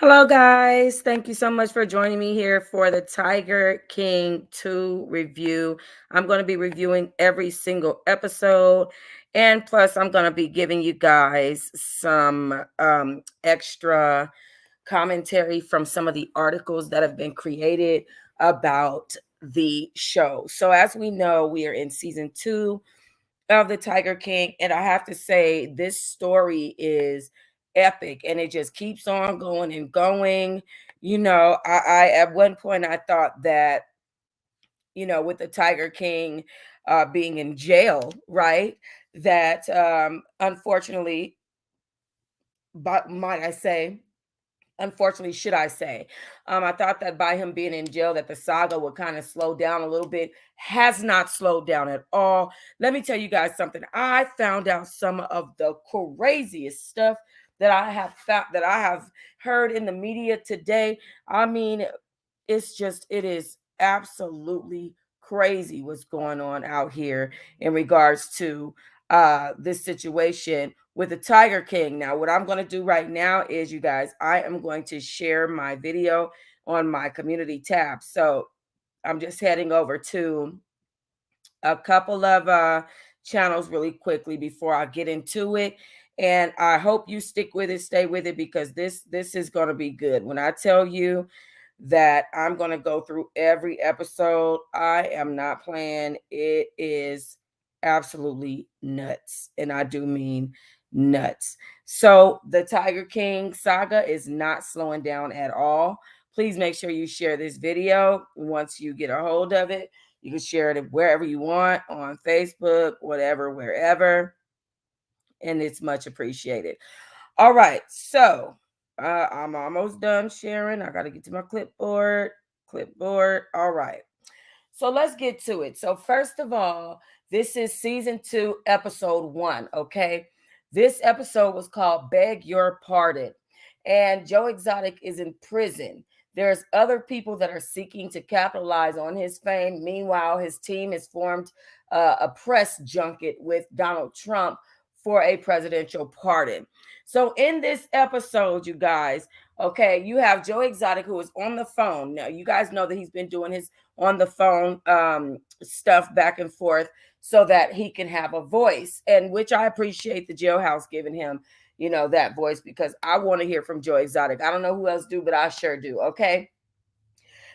Hello, guys. Thank you so much for joining me here for the Tiger King 2 review. I'm going to be reviewing every single episode. And plus, I'm going to be giving you guys some extra commentary from some of the articles that have been created about the show. So, as we know, we are in season 2 of the Tiger King, and I have to say this story is epic, and it just keeps on going and going. I at one point I thought that with the Tiger King being in jail, right? That unfortunately, but might I say, unfortunately, should I say, I thought that by him being in jail that the saga would kind of slow down a little bit. Has not slowed down at all. Let me tell you guys something. I found out some of the craziest stuff that I have heard in the media today. I mean, it is absolutely crazy what's going on out here in regards to this situation with the Tiger King. Now, what I'm going to do right now is, you guys, I am going to share my video on my community tab. So I'm just heading over to a couple of channels really quickly before I get into it. And I hope you stick with it, stay with it, because this is going to be good. When I tell you that I'm going to go through every episode, I am not playing. It is absolutely nuts. And I do mean nuts. So the Tiger King saga is not slowing down at all. Please make sure you share this video once you get a hold of it. You can share it wherever you want, on Facebook, whatever, wherever. And it's much appreciated. All right. So I'm almost done sharing. I got to get to my clipboard. Clipboard. All right. So let's get to it. So, first of all, this is season 2, episode 1. Okay. This episode was called Beg Your Pardon. And Joe Exotic is in prison. There's other people that are seeking to capitalize on his fame. Meanwhile, his team has formed a press junket with Donald Trump for a presidential pardon. So, in this episode, you guys, okay, you have Joe Exotic, who is on the phone. Now, you guys know that he's been doing his on the phone stuff back and forth so that he can have a voice, and which I appreciate the jailhouse giving him, that voice, because I want to hear from Joe Exotic. I don't know who else do, but I sure do. Okay.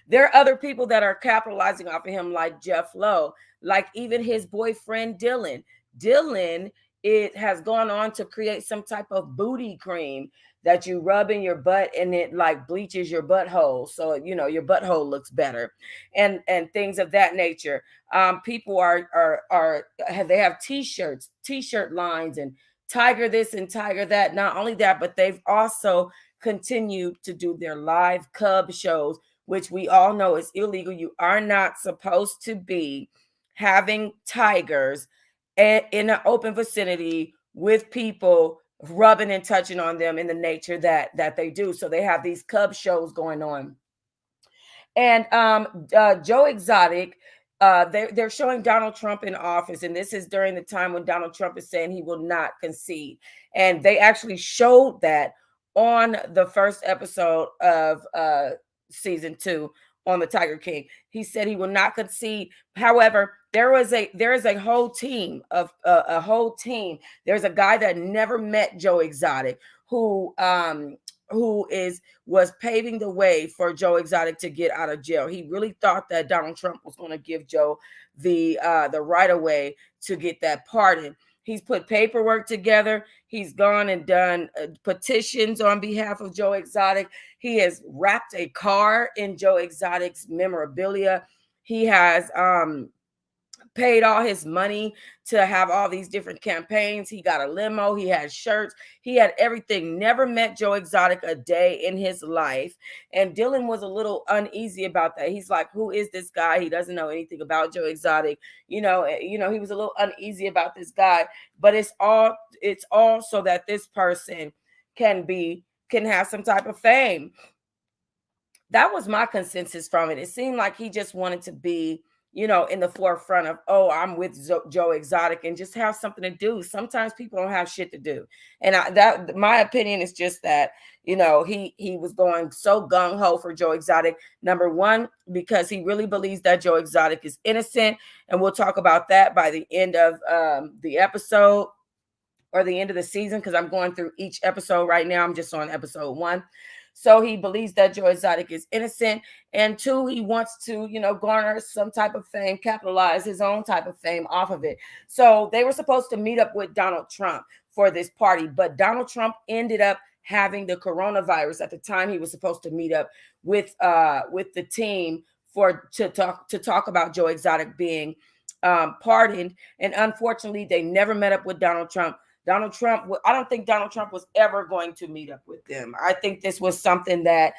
There are other people that are capitalizing off of him, like Jeff Lowe, like even his boyfriend Dylan. Dylan, it has gone on to create some type of booty cream that you rub in your butt, and it like bleaches your butthole, so your butthole looks better, and things of that nature. People they have t-shirt lines, and Tiger this and Tiger that. Not only that, but they've also continued to do their live cub shows, which we all know is illegal. You are not supposed to be having tigers in an open vicinity with people rubbing and touching on them in the nature that they do. So they have these cub shows going on. And Joe Exotic, they're showing Donald Trump in office, and this is during the time when Donald Trump is saying he will not concede. And they actually showed that on the first episode of season 2 on the Tiger King. He said he will not concede. However, there is a whole team of a whole team. There's a guy that never met Joe Exotic who was paving the way for Joe Exotic to get out of jail. He really thought that Donald Trump was going to give Joe the right of way to get that pardon. He's put paperwork together. He's gone and done petitions on behalf of Joe Exotic. He has wrapped a car in Joe Exotic's memorabilia. He has paid all his money to have all these different campaigns. He got a limo, he had shirts, he had everything. Never met Joe Exotic a day in his life. And Dylan was a little uneasy about that. He's like, who is this guy? He doesn't know anything about Joe Exotic. He was a little uneasy about this guy, but it's all so that this person can have some type of fame. That was my consensus from it. It seemed like he just wanted to be in the forefront of, oh, I'm with Joe Exotic, and just have something to do. Sometimes people don't have shit to do. And that my opinion is just that, he was going so gung-ho for Joe Exotic. Number one, because he really believes that Joe Exotic is innocent. And we'll talk about that by the end of the episode, or the end of the season, because I'm going through each episode right now. I'm just on episode 1. So he believes that Joe Exotic is innocent. And 2, he wants to, garner some type of fame, capitalize his own type of fame off of it. So they were supposed to meet up with Donald Trump for this party, but Donald Trump ended up having the coronavirus at the time he was supposed to meet up with the team to talk about Joe Exotic being pardoned. And unfortunately, they never met up with Donald Trump. I don't think Donald Trump was ever going to meet up with them. I think this was something that,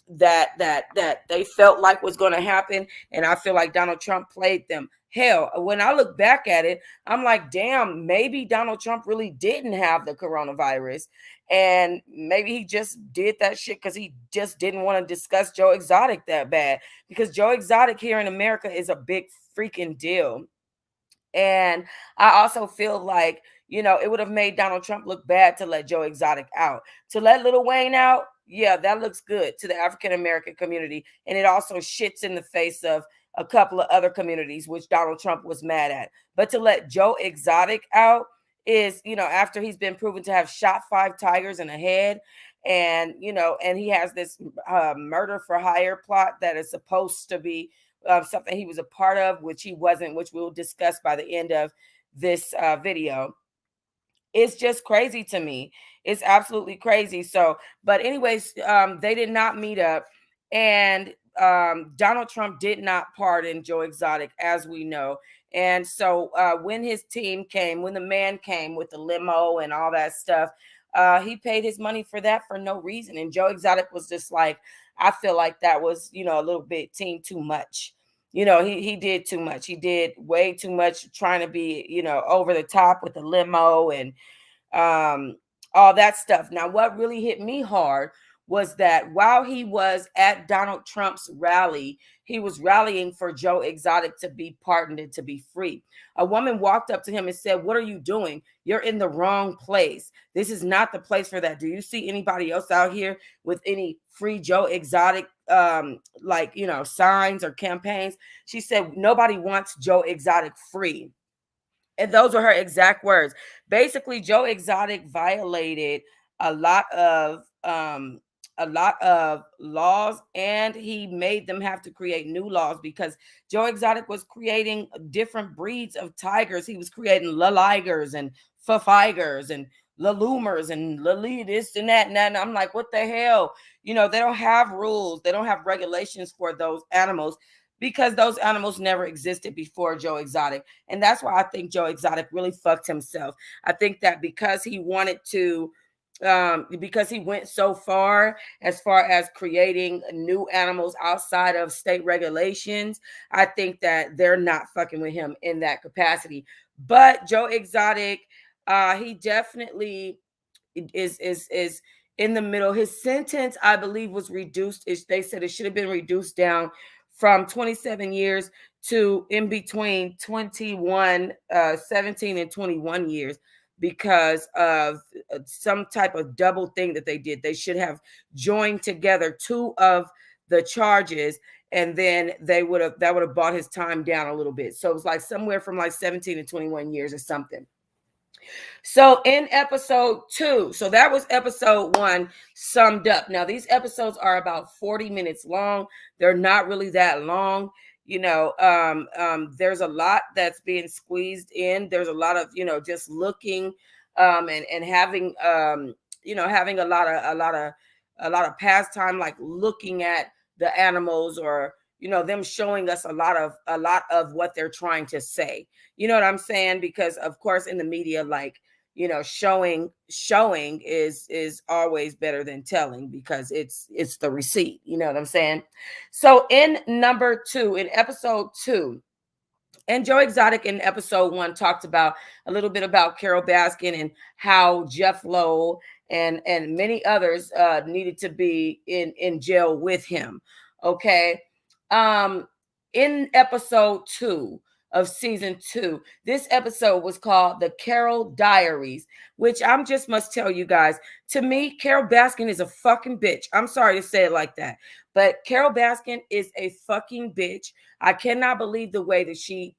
that they felt like was going to happen. And I feel like Donald Trump played them. Hell, when I look back at it, I'm like, damn, maybe Donald Trump really didn't have the coronavirus. And maybe he just did that shit because he just didn't want to discuss Joe Exotic that bad. Because Joe Exotic here in America is a big freaking deal. And I also feel like, it would have made Donald Trump look bad to let Joe Exotic out. To let Lil Wayne out, yeah, that looks good to the African American community. And it also shits in the face of a couple of other communities, which Donald Trump was mad at. But to let Joe Exotic out is, after he's been proven to have shot 5 tigers in the head, and, and he has this murder for hire plot that is supposed to be something he was a part of, which he wasn't, which we'll discuss by the end of this video. It's just crazy to me. It's absolutely crazy. So, but anyways, they did not meet up, and Donald Trump did not pardon Joe Exotic, as we know. And so when his team came, when the man came with the limo and all that stuff, he paid his money for that for no reason. And Joe Exotic was just like, I feel like that was, a little bit too much. He did too much. He did way too much, trying to be, over the top with the limo and all that stuff. Now, what really hit me hard was that while he was at Donald Trump's rally, he was rallying for Joe Exotic to be pardoned and to be free. A woman walked up to him and said, "What are you doing? You're in the wrong place. This is not the place for that. Do you see anybody else out here with any free Joe Exotic signs or campaigns?" She said, "Nobody wants Joe Exotic free." And those were her exact words. Basically, Joe Exotic violated a lot of laws, and he made them have to create new laws because Joe Exotic was creating different breeds of tigers. He was creating Laligers and Fafigers and Lalumers and Lali this and that. And I'm like, what the hell? They don't have rules. They don't have regulations for those animals, because those animals never existed before Joe Exotic. And that's why I think Joe Exotic really fucked himself. I think that because he wanted to, because he went so far as creating new animals outside of state regulations, I think that they're not fucking with him in that capacity. But Joe Exotic, he definitely is in the middle. His sentence, I believe, was reduced. They said it should have been reduced down from 27 years to in between 17 and 21 years, because of some type of double thing that they did. They should have joined together 2 of the charges, and then that would have brought his time down a little bit. So it was like somewhere from like 17 to 21 years or something. So in episode 2, so that was episode 1 summed up. Now these episodes are about 40 minutes long. They're not really that long. There's a lot that's being squeezed in. There's a lot of, just looking and having having a lot of pastime, like looking at the animals, or them showing us a lot of what they're trying to say. You know what I'm saying? Because of course in the media, like, showing is always better than telling, because it's the receipt. You know what I'm saying? So in episode 2, and Joe Exotic in episode 1 talked about a little bit about Carol Baskin and how Jeff Lowe and many others needed to be in jail with him. Okay. in episode 2 of season 2. This episode was called The Carol Diaries, which I'm just must tell you guys, to me, Carol Baskin is a fucking bitch. I'm sorry to say it like that, but Carol Baskin is a fucking bitch. I cannot believe the way that she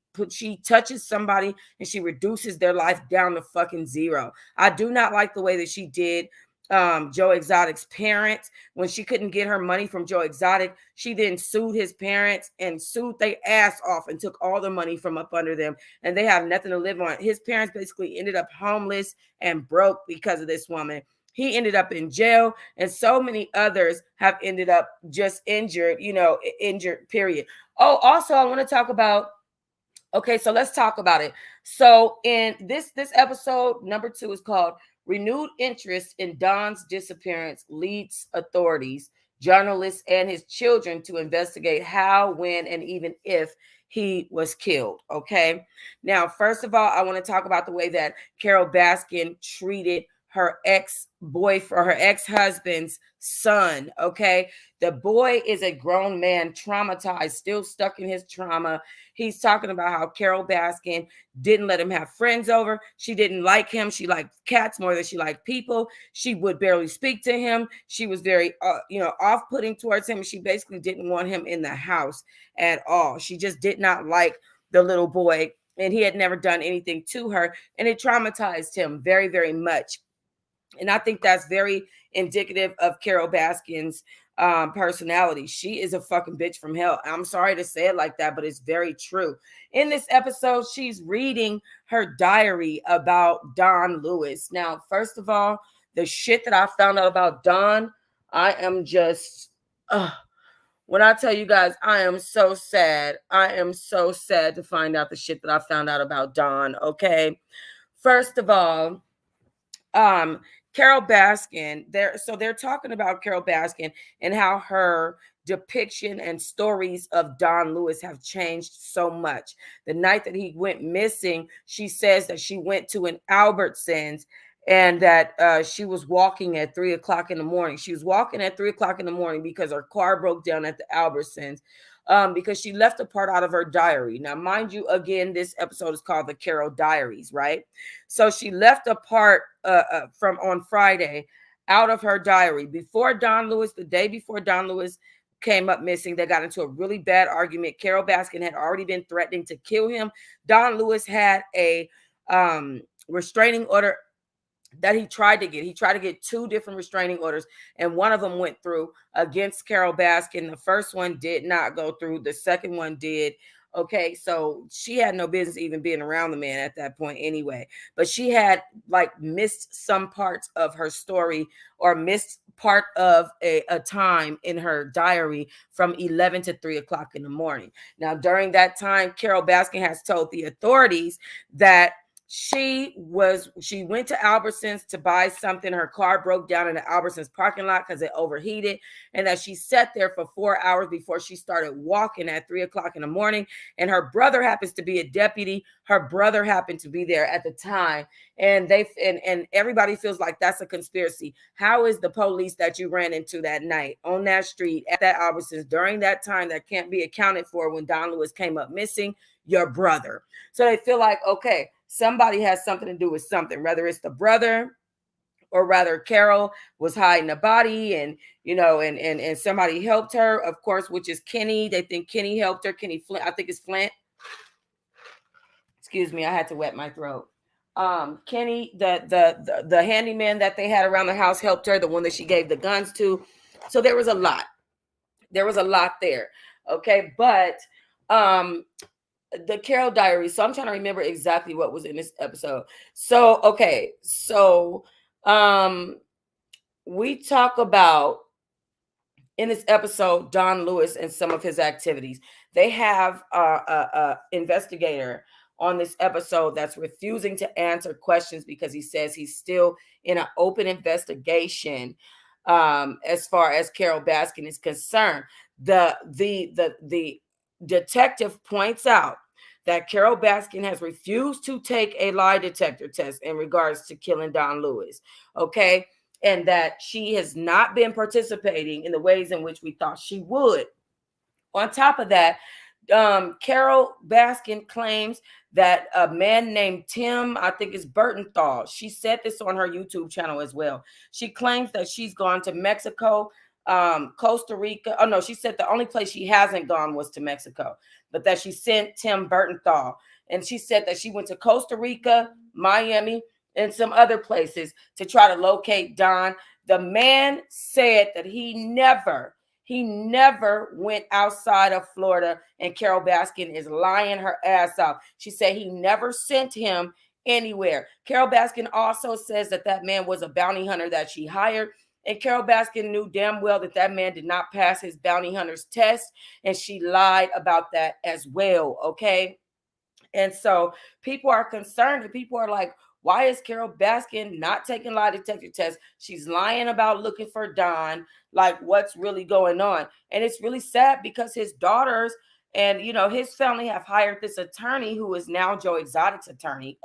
touches somebody and she reduces their life down to fucking zero. I do not like the way that she did Joe Exotic's parents. When she couldn't get her money from Joe Exotic, she then sued his parents and sued their ass off and took all the money from up under them, and they have nothing to live on. His parents basically ended up homeless and broke because of this woman. He ended up in jail, and so many others have ended up just injured, injured, period. Oh, also, I want to talk about, okay, so let's talk about it. So in this episode, number 2 is called Renewed Interest in Don's Disappearance Leads Authorities, Journalists, and his children to investigate how, when, and even if he was killed. Okay. Now, first of all, I want to talk about the way that Carol Baskin treated her ex-boyfriend, her ex-husband's son. Okay. The boy is a grown man, traumatized, still stuck in his trauma. He's talking about how Carol Baskin didn't let him have friends over. She didn't like him. She liked cats more than she liked people. She would barely speak to him. She was very, off-putting towards him. She basically didn't want him in the house at all. She just did not like the little boy, and he had never done anything to her, and it traumatized him very, very much. And I think that's very indicative of Carol Baskin's personality. She is a fucking bitch from hell. I'm sorry to say it like that, but it's very true. In this episode, she's reading her diary about Don Lewis. Now, first of all, the shit that I found out about Don, I am just, when I tell you guys, I am so sad. I am so sad to find out the shit that I found out about Don. Okay. First of all, Carol Baskin, they're talking about Carol Baskin and how her depiction and stories of Don Lewis have changed so much. The night that he went missing, she says that she went to an Albertsons and that she was walking at 3:00 in the morning. She was walking at 3:00 in the morning because her car broke down at the Albertsons. Because she left a part out of her diary. Now, mind you, again, this episode is called The Carol Diaries, right? So she left a part from on Friday out of her diary. Before Don Lewis, the day before Don Lewis came up missing, they got into a really bad argument. Carol Baskin had already been threatening to kill him. Don Lewis had a restraining order that he tried to get. He tried to get 2 different restraining orders, and one of them went through against Carol Baskin. The first one did not go through. The second one did. Okay, so she had no business even being around the man at that point anyway. But she had missed some parts of her story, or missed part of a time in her diary from 11 to 3:00 in the morning. Now, during that time, Carol Baskin has told the authorities that she went to Albertsons to buy something. Her car broke down in the Albertsons parking lot because it overheated, and that she sat there for 4 hours before she started walking at 3:00 in the morning. And her brother happens to be a deputy. Her brother happened to be there at the time, and everybody feels like that's a conspiracy. How is the police that you ran into that night on that street at that Albertsons during that time that can't be accounted for when Don Lewis came up missing? Your brother. So they feel like, okay, somebody has something to do with something, whether it's the brother, or rather Carol was hiding a body, and and somebody helped her, of course, which is Kenny. They think Kenny helped her. Kenny Flint, I think it's Flint. Excuse me, I had to wet my throat. Kenny, the handyman that they had around the house, helped her, the one that she gave the guns to. So there was a lot. There was a lot there. Okay, but the Carol Diary. So I'm trying to remember exactly what was in this episode. So, okay. So, we talk about in this episode, Don Lewis and some of his activities. They have a investigator on this episode that's refusing to answer questions because he says he's still in an open investigation as far as Carol Baskin is concerned. The detective points out that Carol Baskin has refused to take a lie detector test in regards to killing Don Lewis, okay? And that she has not been participating in the ways in which we thought she would. On top of that, Carol Baskin claims that a man named Tim, I think it's Burtonthal, she said this on her YouTube channel as well. She claims that she's gone to Mexico, Costa Rica. Oh no, she said the only place she hasn't gone was to Mexico, but that she sent Tim Burtonthal. And she said that she went to Costa Rica, Miami, and some other places to try to locate Don. The man said that he never went outside of Florida, and Carol Baskin is lying her ass off. She said he never sent him anywhere. Carol Baskin also says that that man was a bounty hunter that she hired, and Carol Baskin knew damn well that that man did not pass his bounty hunter's test, and she lied about that as well, okay? And so people are concerned, and people are like, why is Carol Baskin not taking lie detector tests? She's lying about looking for Don. Like, what's really going on? And it's really sad because his daughters and, you know, his family have hired this attorney who is now Joe Exotic's attorney.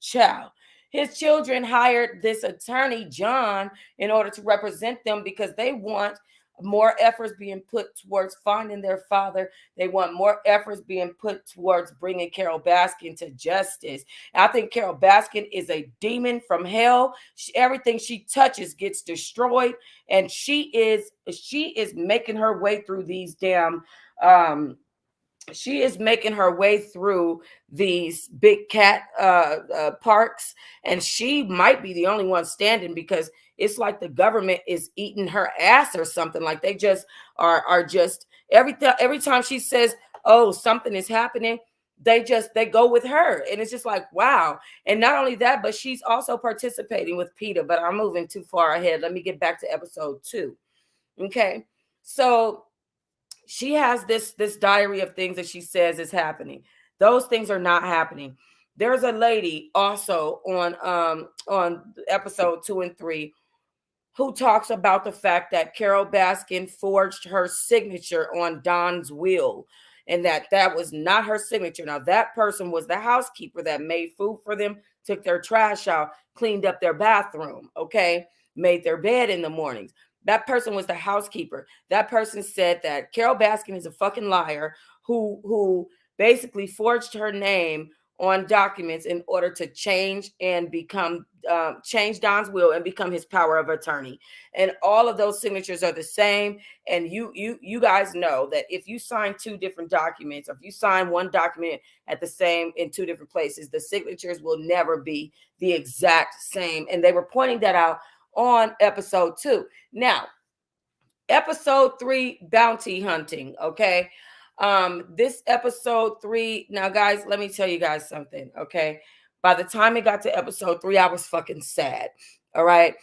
Child. His children hired this attorney, John, in order to represent them because they want more efforts being put towards finding their father. They want more efforts being put towards bringing Carol Baskin to justice. And I think Carol Baskin is a demon from hell. Everything she touches gets destroyed, and she is making her way through these damn she is making her way through these big cat parks, and she might be the only one standing because it's like the government is eating her ass or something. Like they just are just every time she says, oh, something is happening, they go with her, and it's just like, wow. And not only that, but she's also participating with PETA. But I'm moving too far ahead. Let me get back to episode 2. Okay, so she has this diary of things that she says is happening. Those things are not happening. There's a lady also on episode 2 and 3 who talks about the fact that Carol Baskin forged her signature on Don's will, and that was not her signature. Now, that person was the housekeeper that made food for them, took their trash out, cleaned up their bathroom, okay, made their bed in the mornings. That person was the housekeeper. That person said that Carol Baskin is a fucking liar who basically forged her name on documents in order to change and become change Don's will and become his power of attorney. And all of those signatures are the same. And you guys know that if you sign 2 different documents, or if you sign one document at the same in 2 different places, the signatures will never be the exact same. And they were pointing that out on episode 2. Now, episode 3, bounty hunting. Okay. This episode 3, now guys, let me tell you guys something. Okay. By the time it got to episode 3, I was fucking sad. All right.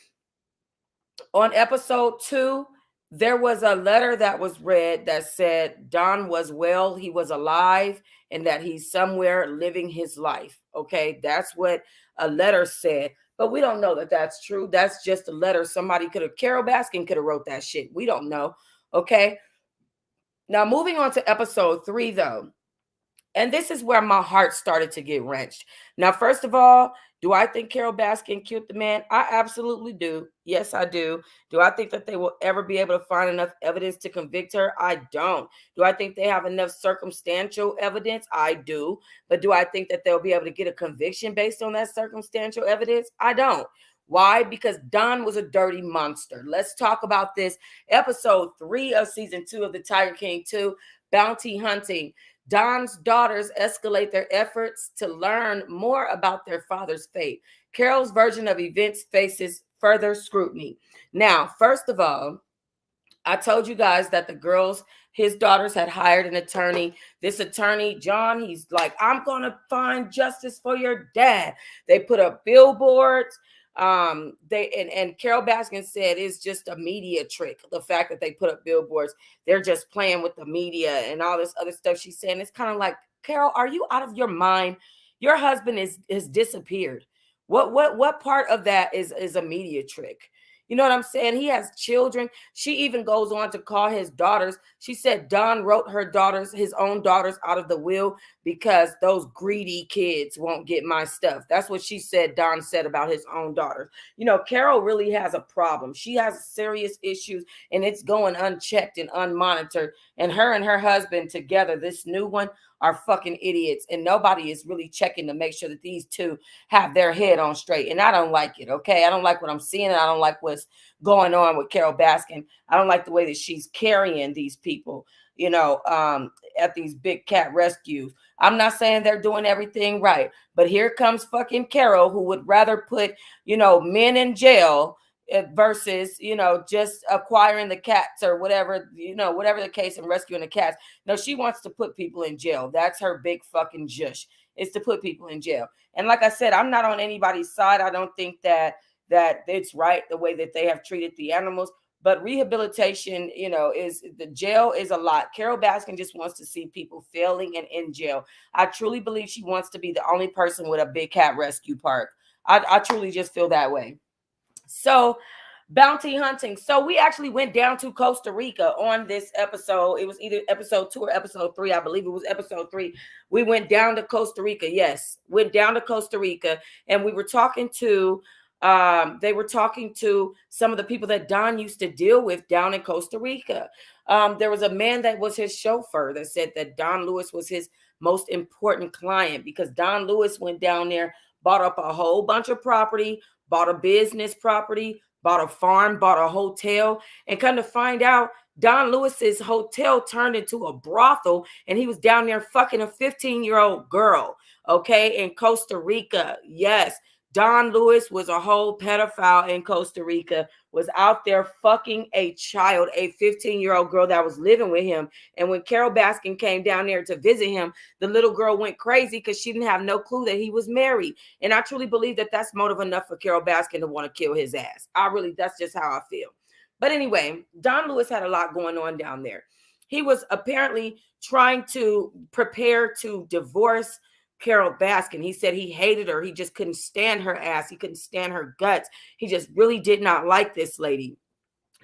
On episode 2, there was a letter that was read that said Don was well, he was alive, and that he's somewhere living his life. Okay. That's what a letter said. But we don't know that that's true. That's just a letter. Somebody could have, Carol Baskin could have wrote that shit. We don't know. Okay. Now, moving on to episode 3, though. And this is where my heart started to get wrenched. Now, first of all, do I think Carol Baskin killed the man? I absolutely do. Yes, I do. Do I think that they will ever be able to find enough evidence to convict her? I don't. Do I think they have enough circumstantial evidence? I do. But do I think that they'll be able to get a conviction based on that circumstantial evidence? I don't. Why? Because Don was a dirty monster. Let's talk about this. Episode 3 of season 2 of the Tiger King 2, Bounty Hunting. Don's daughters escalate their efforts to learn more about their father's fate. Carol's version of events faces further scrutiny. Now, first of all, I told you guys that the girls, his daughters, had hired an attorney. This attorney, John, he's like, I'm going to find justice for your dad. They put up billboards. And Carol Baskin said it's just a media trick. The fact that they put up billboards, they're just playing with the media and all this other stuff she's saying. It's kind of like, Carol, are you out of your mind? Your husband has disappeared. What part of that is a media trick? You know what I'm saying? He has children. She even goes on to call his daughters. She said Don wrote her daughters, his own daughters, out of the will because those greedy kids won't get my stuff. That's what she said. Don said about his own daughters. You know, Carol really has a problem. She has serious issues, and it's going unchecked and unmonitored. And her husband together, this new one, are fucking idiots, and nobody is really checking to make sure that these two have their head on straight. And I don't like it. Okay, I don't like what I'm seeing, and I don't like what's going on with Carol Baskin. I don't like the way that she's carrying these people, you know, at these big cat rescues. I'm not saying they're doing everything right, but here comes fucking Carol, who would rather put, you know, men in jail versus, you know, just acquiring the cats or whatever, you know, whatever the case, and rescuing the cats. No, she wants to put people in jail. That's her big fucking jush, is to put people in jail. And like I said, I'm not on anybody's side. I don't think that it's right the way that they have treated the animals. But rehabilitation, you know, is the jail is a lot. Carol Baskin just wants to see people failing and in jail. I truly believe she wants to be the only person with a big cat rescue park. I truly just feel that way. So, bounty hunting. So we actually went down to Costa Rica on this episode. It was either episode 2 or episode 3. I believe it was episode 3. We went down to Costa Rica. Yes, went down to Costa Rica, and we were talking to they were talking to some of the people that Don used to deal with down in Costa Rica. There was a man that was his chauffeur that said that Don Lewis was his most important client, because Don Lewis went down there, bought up a whole bunch of property, bought a business property, bought a farm, bought a hotel, and come to find out, Don Lewis's hotel turned into a brothel, and he was down there fucking a 15-year-old girl, okay, in Costa Rica. Yes, Don Lewis was a whole pedophile in Costa Rica, was out there fucking a child, a 15-year-old girl that was living with him. And when Carol Baskin came down there to visit him, the little girl went crazy because she didn't have no clue that he was married. And I truly believe that that's motive enough for Carol Baskin to want to kill his ass. That's just how I feel. But anyway, Don Lewis had a lot going on down there. He was apparently trying to prepare to divorce Carol Baskin. He said he hated her. He just couldn't stand her ass. He couldn't stand her guts. He just really did not like this lady.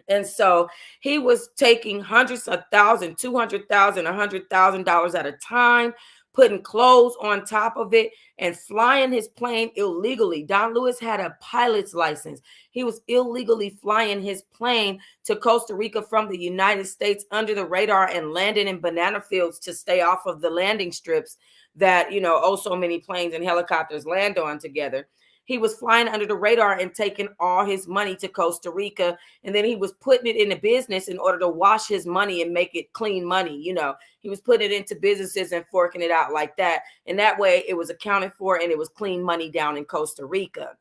And so he was taking hundreds of thousands, $200,000, $100,000 at a time, putting clothes on top of it and flying his plane illegally. Don Lewis had a pilot's license. He was illegally flying his plane to Costa Rica from the United States under the radar and landing in banana fields to stay off of the landing strips that, you know, oh, so many planes and helicopters land on together. He was flying under the radar and taking all his money to Costa Rica. And then he was putting it into business in order to wash his money and make it clean money. You know, he was putting it into businesses and forking it out like that. And that way it was accounted for and it was clean money down in Costa Rica.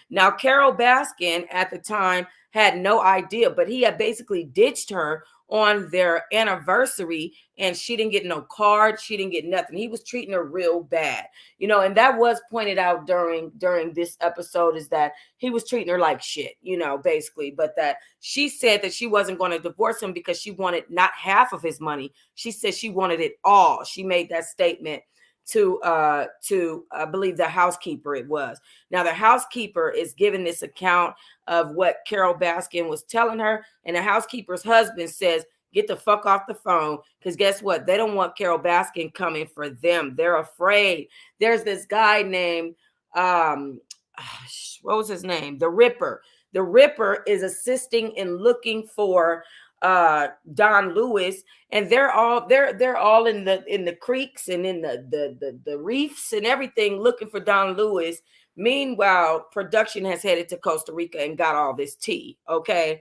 Now, Carol Baskin at the time had no idea, but he had basically ditched her on their anniversary, and she didn't get no card. She didn't get nothing. He was treating her real bad, you know, and that was pointed out during this episode, is that he was treating her like shit, you know, basically. But that she said that she wasn't going to divorce him because she wanted not half of his money. She said she wanted it all. She made that statement to I believe the housekeeper it was. Now the housekeeper is giving this account of what Carol Baskin was telling her, and the housekeeper's husband says, get the fuck off the phone, because guess what? They don't want Carol Baskin coming for them. They're afraid. There's this guy named what was his name? The Ripper. The Ripper is assisting in looking for Don Lewis, and they're all in the creeks and in the reefs and everything looking for Don Lewis. Meanwhile, production has headed to Costa Rica and got all this tea. Okay.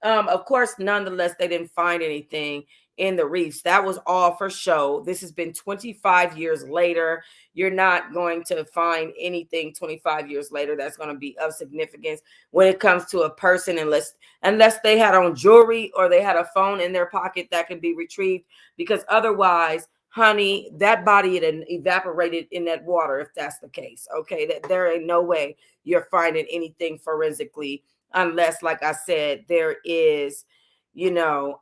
Of course, nonetheless, they didn't find anything in the reefs. That was all for show. This has been 25 years later. You're not going to find anything 25 years later that's going to be of significance when it comes to a person, unless they had on jewelry or they had a phone in their pocket that can be retrieved, because otherwise, honey, that body had evaporated in that water if that's the case. Okay, that there ain't no way you're finding anything forensically, unless, like I said, there is, you know,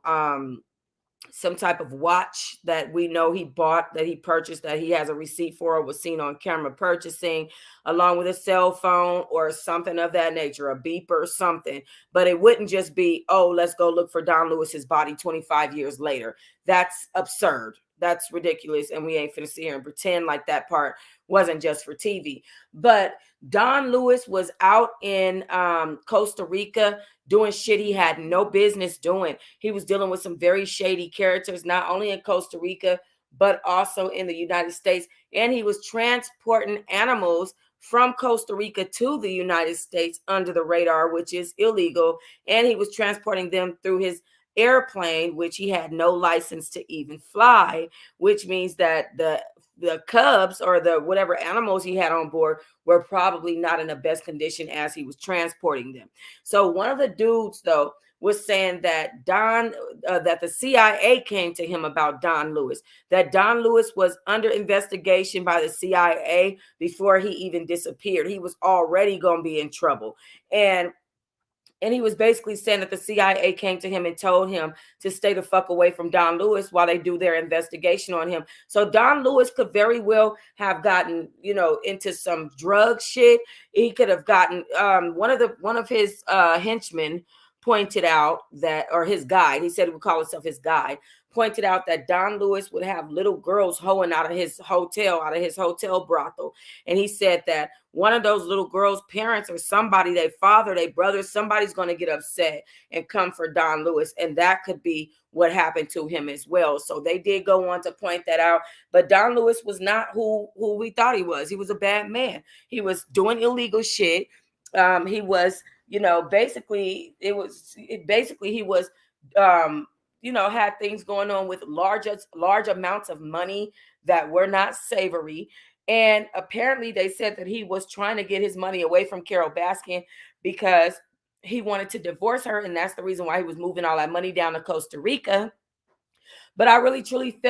some type of watch that we know he bought, that he purchased, that he has a receipt for, or was seen on camera purchasing, along with a cell phone or something of that nature, a beeper or something. But it wouldn't just be, oh, let's go look for Don Lewis's body 25 years later. That's absurd. That's ridiculous. And we ain't finna sit here and pretend like that part wasn't just for TV. But Don Lewis was out in Costa Rica doing shit he had no business doing. He was dealing with some very shady characters, not only in Costa Rica, but also in the United States. And he was transporting animals from Costa Rica to the United States under the radar, which is illegal. And he was transporting them through his airplane, which he had no license to even fly, which means that the cubs or the whatever animals he had on board were probably not in the best condition as he was transporting them. So one of the dudes, though, was saying that that the CIA came to him about Don Lewis, that Don Lewis was under investigation by the CIA before he even disappeared. He was already going to be in trouble. And he was basically saying that the CIA came to him and told him to stay the fuck away from Don Lewis while they do their investigation on him. So Don Lewis could very well have gotten, into some drug shit. He could have gotten one of his henchmen pointed out that, or his guide, he said he would call himself his guide, pointed out that Don Lewis would have little girls hoeing out of his hotel brothel. And he said that one of those little girls' parents or somebody, their father, their brother, somebody's going to get upset and come for Don Lewis. And that could be what happened to him as well. So they did go on to point that out. But Don Lewis was not who we thought he was. He was a bad man. He was doing illegal shit. He was, basically he was, had things going on with large amounts of money that were not savory. And apparently they said that he was trying to get his money away from Carol Baskin because he wanted to divorce her. And that's the reason why he was moving all that money down to Costa Rica. But I really, truly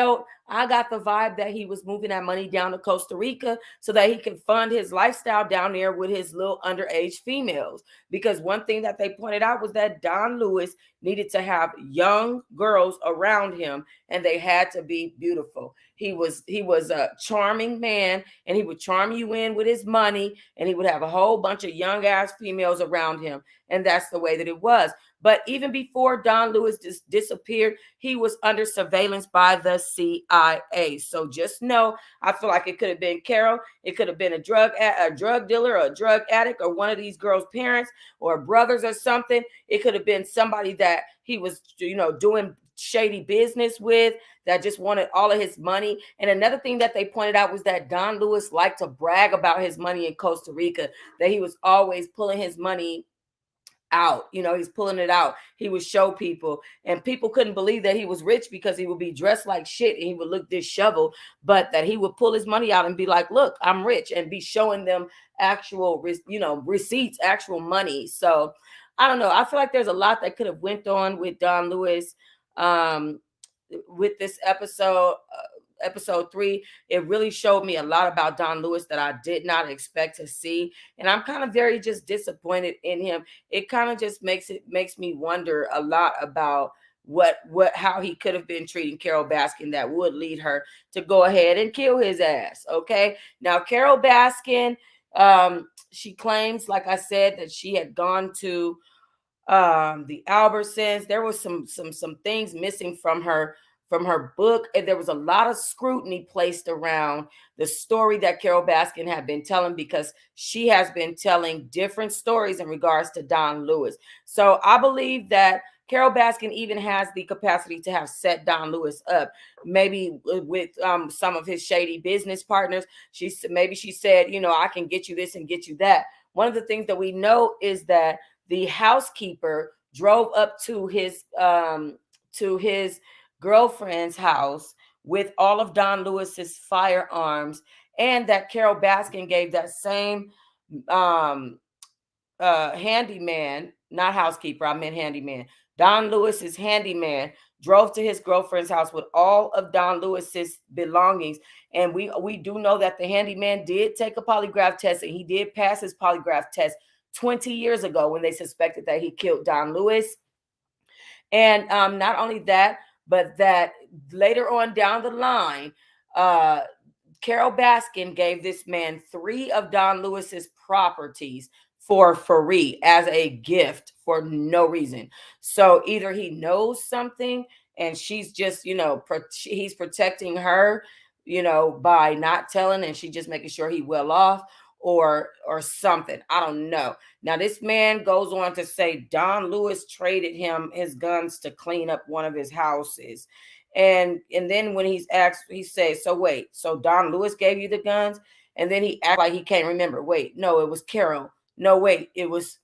I got the vibe that he was moving that money down to Costa Rica so that he could fund his lifestyle down there with his little underage females. Because one thing that they pointed out was that Don Lewis needed to have young girls around him, and they had to be beautiful. He was a charming man, and he would charm you in with his money, and he would have a whole bunch of young ass females around him. And that's the way that it was. But even before Don Lewis disappeared, he was under surveillance by the CIA. So just know, I feel like it could have been Carol. It could have been a drug dealer or a drug addict or one of these girls' parents or brothers or something. It could have been somebody that he was, doing shady business with, that just wanted all of his money. And another thing that they pointed out was that Don Lewis liked to brag about his money in Costa Rica, that he was always pulling his money out. He's pulling it out. He would show people, and people couldn't believe that he was rich because he would be dressed like shit and he would look disheveled, but that he would pull his money out and be like, look, I'm rich, and be showing them actual, receipts, actual money. So I don't know. I feel like there's a lot that could have went on with Don Lewis with this episode. Episode 3, it really showed me a lot about Don Lewis that I did not expect to see, and I'm kind of very just disappointed in him. It kind of just makes me wonder a lot about how he could have been treating Carol Baskin that would lead her to go ahead and kill his ass. Okay, now Carol Baskin, she claims, like I said, that she had gone to the Albertsons. There was some things missing from her book, and there was a lot of scrutiny placed around the story that Carol Baskin had been telling, because she has been telling different stories in regards to Don Lewis. So I believe that Carol Baskin even has the capacity to have set Don Lewis up, maybe with some of his shady business partners. She said, I can get you this and get you that. One of the things that we know is that the housekeeper drove up to his girlfriend's house with all of Don Lewis's firearms, and that Carol Baskin gave that same handyman, not housekeeper, I meant handyman, Don Lewis's handyman drove to his girlfriend's house with all of Don Lewis's belongings. And we do know that the handyman did take a polygraph test, and he did pass his polygraph test 20 years ago when they suspected that he killed Don Lewis. And not only that, but that later on down the line, uh, Carol Baskin gave this man 3 of Don Lewis's properties for free as a gift for no reason. So either he knows something and she's just, he's protecting her, by not telling, and she just making sure he well off, or something. I don't know. Now this man goes on to say Don Lewis traded him his guns to clean up one of his houses. And then when he's asked, he says, so wait, so Don Lewis gave you the guns? And then he acts like he can't remember. Wait, no, it was Carol. No, wait, it was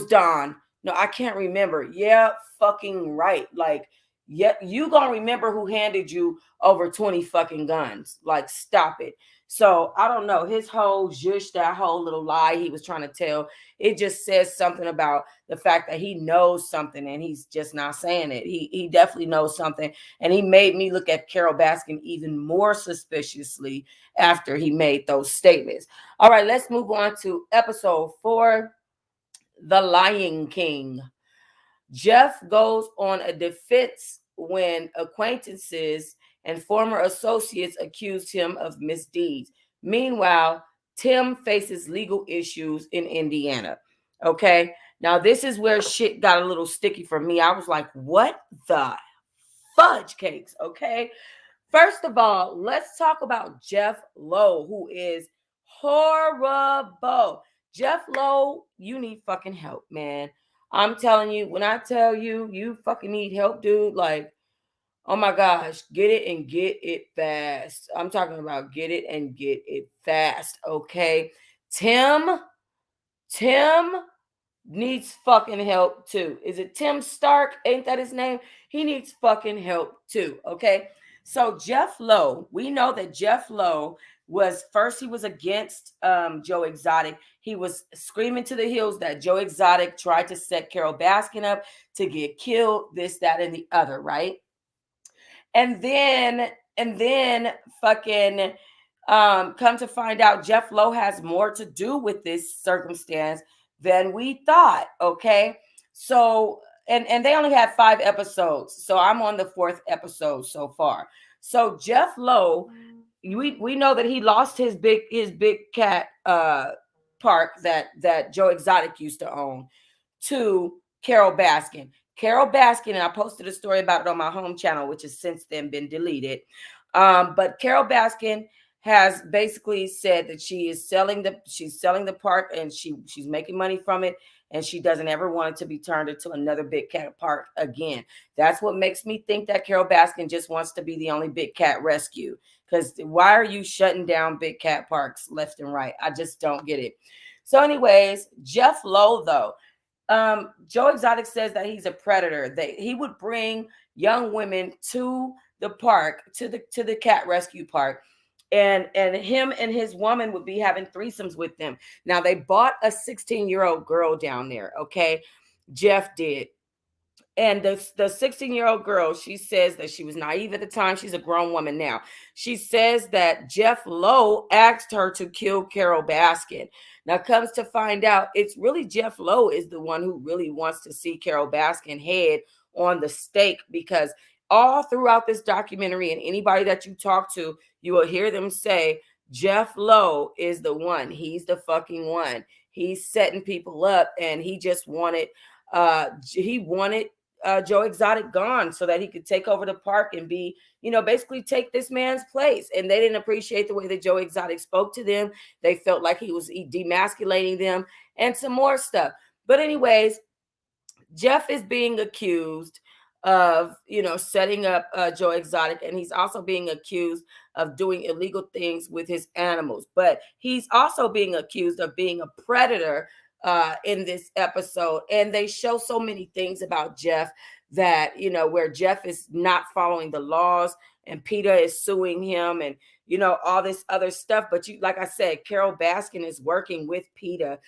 Don. No, I can't remember. Yeah, fucking right. Like, yeah, you gonna remember who handed you over 20 fucking guns. Like, stop it. So I don't know. His whole zhush, that whole little lie he was trying to tell, it just says something about the fact that he knows something and he's just not saying it. He definitely knows something. And he made me look at Carol Baskin even more suspiciously after he made those statements. All right, let's move on to episode 4, The Lying King. Jeff goes on a defense when acquaintances and former associates accused him of misdeeds. Meanwhile, Tim faces legal issues in Indiana. Okay, now this is where shit got a little sticky for me. I was like, what the fudge cakes? Okay, first of all, let's talk about Jeff Lowe, who is horrible. Jeff Lowe, you need fucking help, man. I'm telling you, when I tell you, you fucking need help, dude, like, oh my gosh, get it and get it fast. I'm talking about get it and get it fast, okay? Tim needs fucking help too. Is it Tim Stark? Ain't that his name? He needs fucking help too, okay? So Jeff Lowe, we know that Jeff Lowe was first, he was against Joe Exotic. He was screaming to the hills that Joe Exotic tried to set Carol Baskin up to get killed, this, that, and the other, right? And then fucking come to find out Jeff Lowe has more to do with this circumstance than we thought. Okay. So and they only had 5 episodes. So I'm on the 4th episode so far. So Jeff Lowe, we know that he lost his big cat park that Joe Exotic used to own to Carol Baskin. Carol Baskin, and I posted a story about it on my home channel, which has since then been deleted. But Carol Baskin has basically said that she's selling the park and she's making money from it, and she doesn't ever want it to be turned into another big cat park again. That's what makes me think that Carol Baskin just wants to be the only big cat rescue. Because why are you shutting down big cat parks left and right? I just don't get it. So anyways, Jeff Lowe, though, Joe Exotic says that he's a predator, that he would bring young women to the park, to the cat rescue park, and him and his woman would be having threesomes with them. Now they bought a 16-year-old girl down there, okay? Jeff did. And the 16-year-old girl, she says that she was naive at the time. She's a grown woman now. She says that Jeff Lowe asked her to kill Carol Baskin. Now comes to find out, it's really Jeff Lowe is the one who really wants to see Carol Baskin head on the stake, because all throughout this documentary, and anybody that you talk to, you will hear them say, Jeff Lowe is the one. He's the fucking one. He's setting people up, and he just wanted Joe Exotic gone so that he could take over the park and be, basically take this man's place. And they didn't appreciate the way that Joe Exotic spoke to them. They felt like he was demasculating them and some more stuff. But anyways, Jeff is being accused of, setting up Joe Exotic, and he's also being accused of doing illegal things with his animals. But he's also being accused of being a predator in this episode. And they show so many things about Jeff that, where Jeff is not following the laws and PETA is suing him and, all this other stuff. But like I said, Carol Baskin is working with PETA,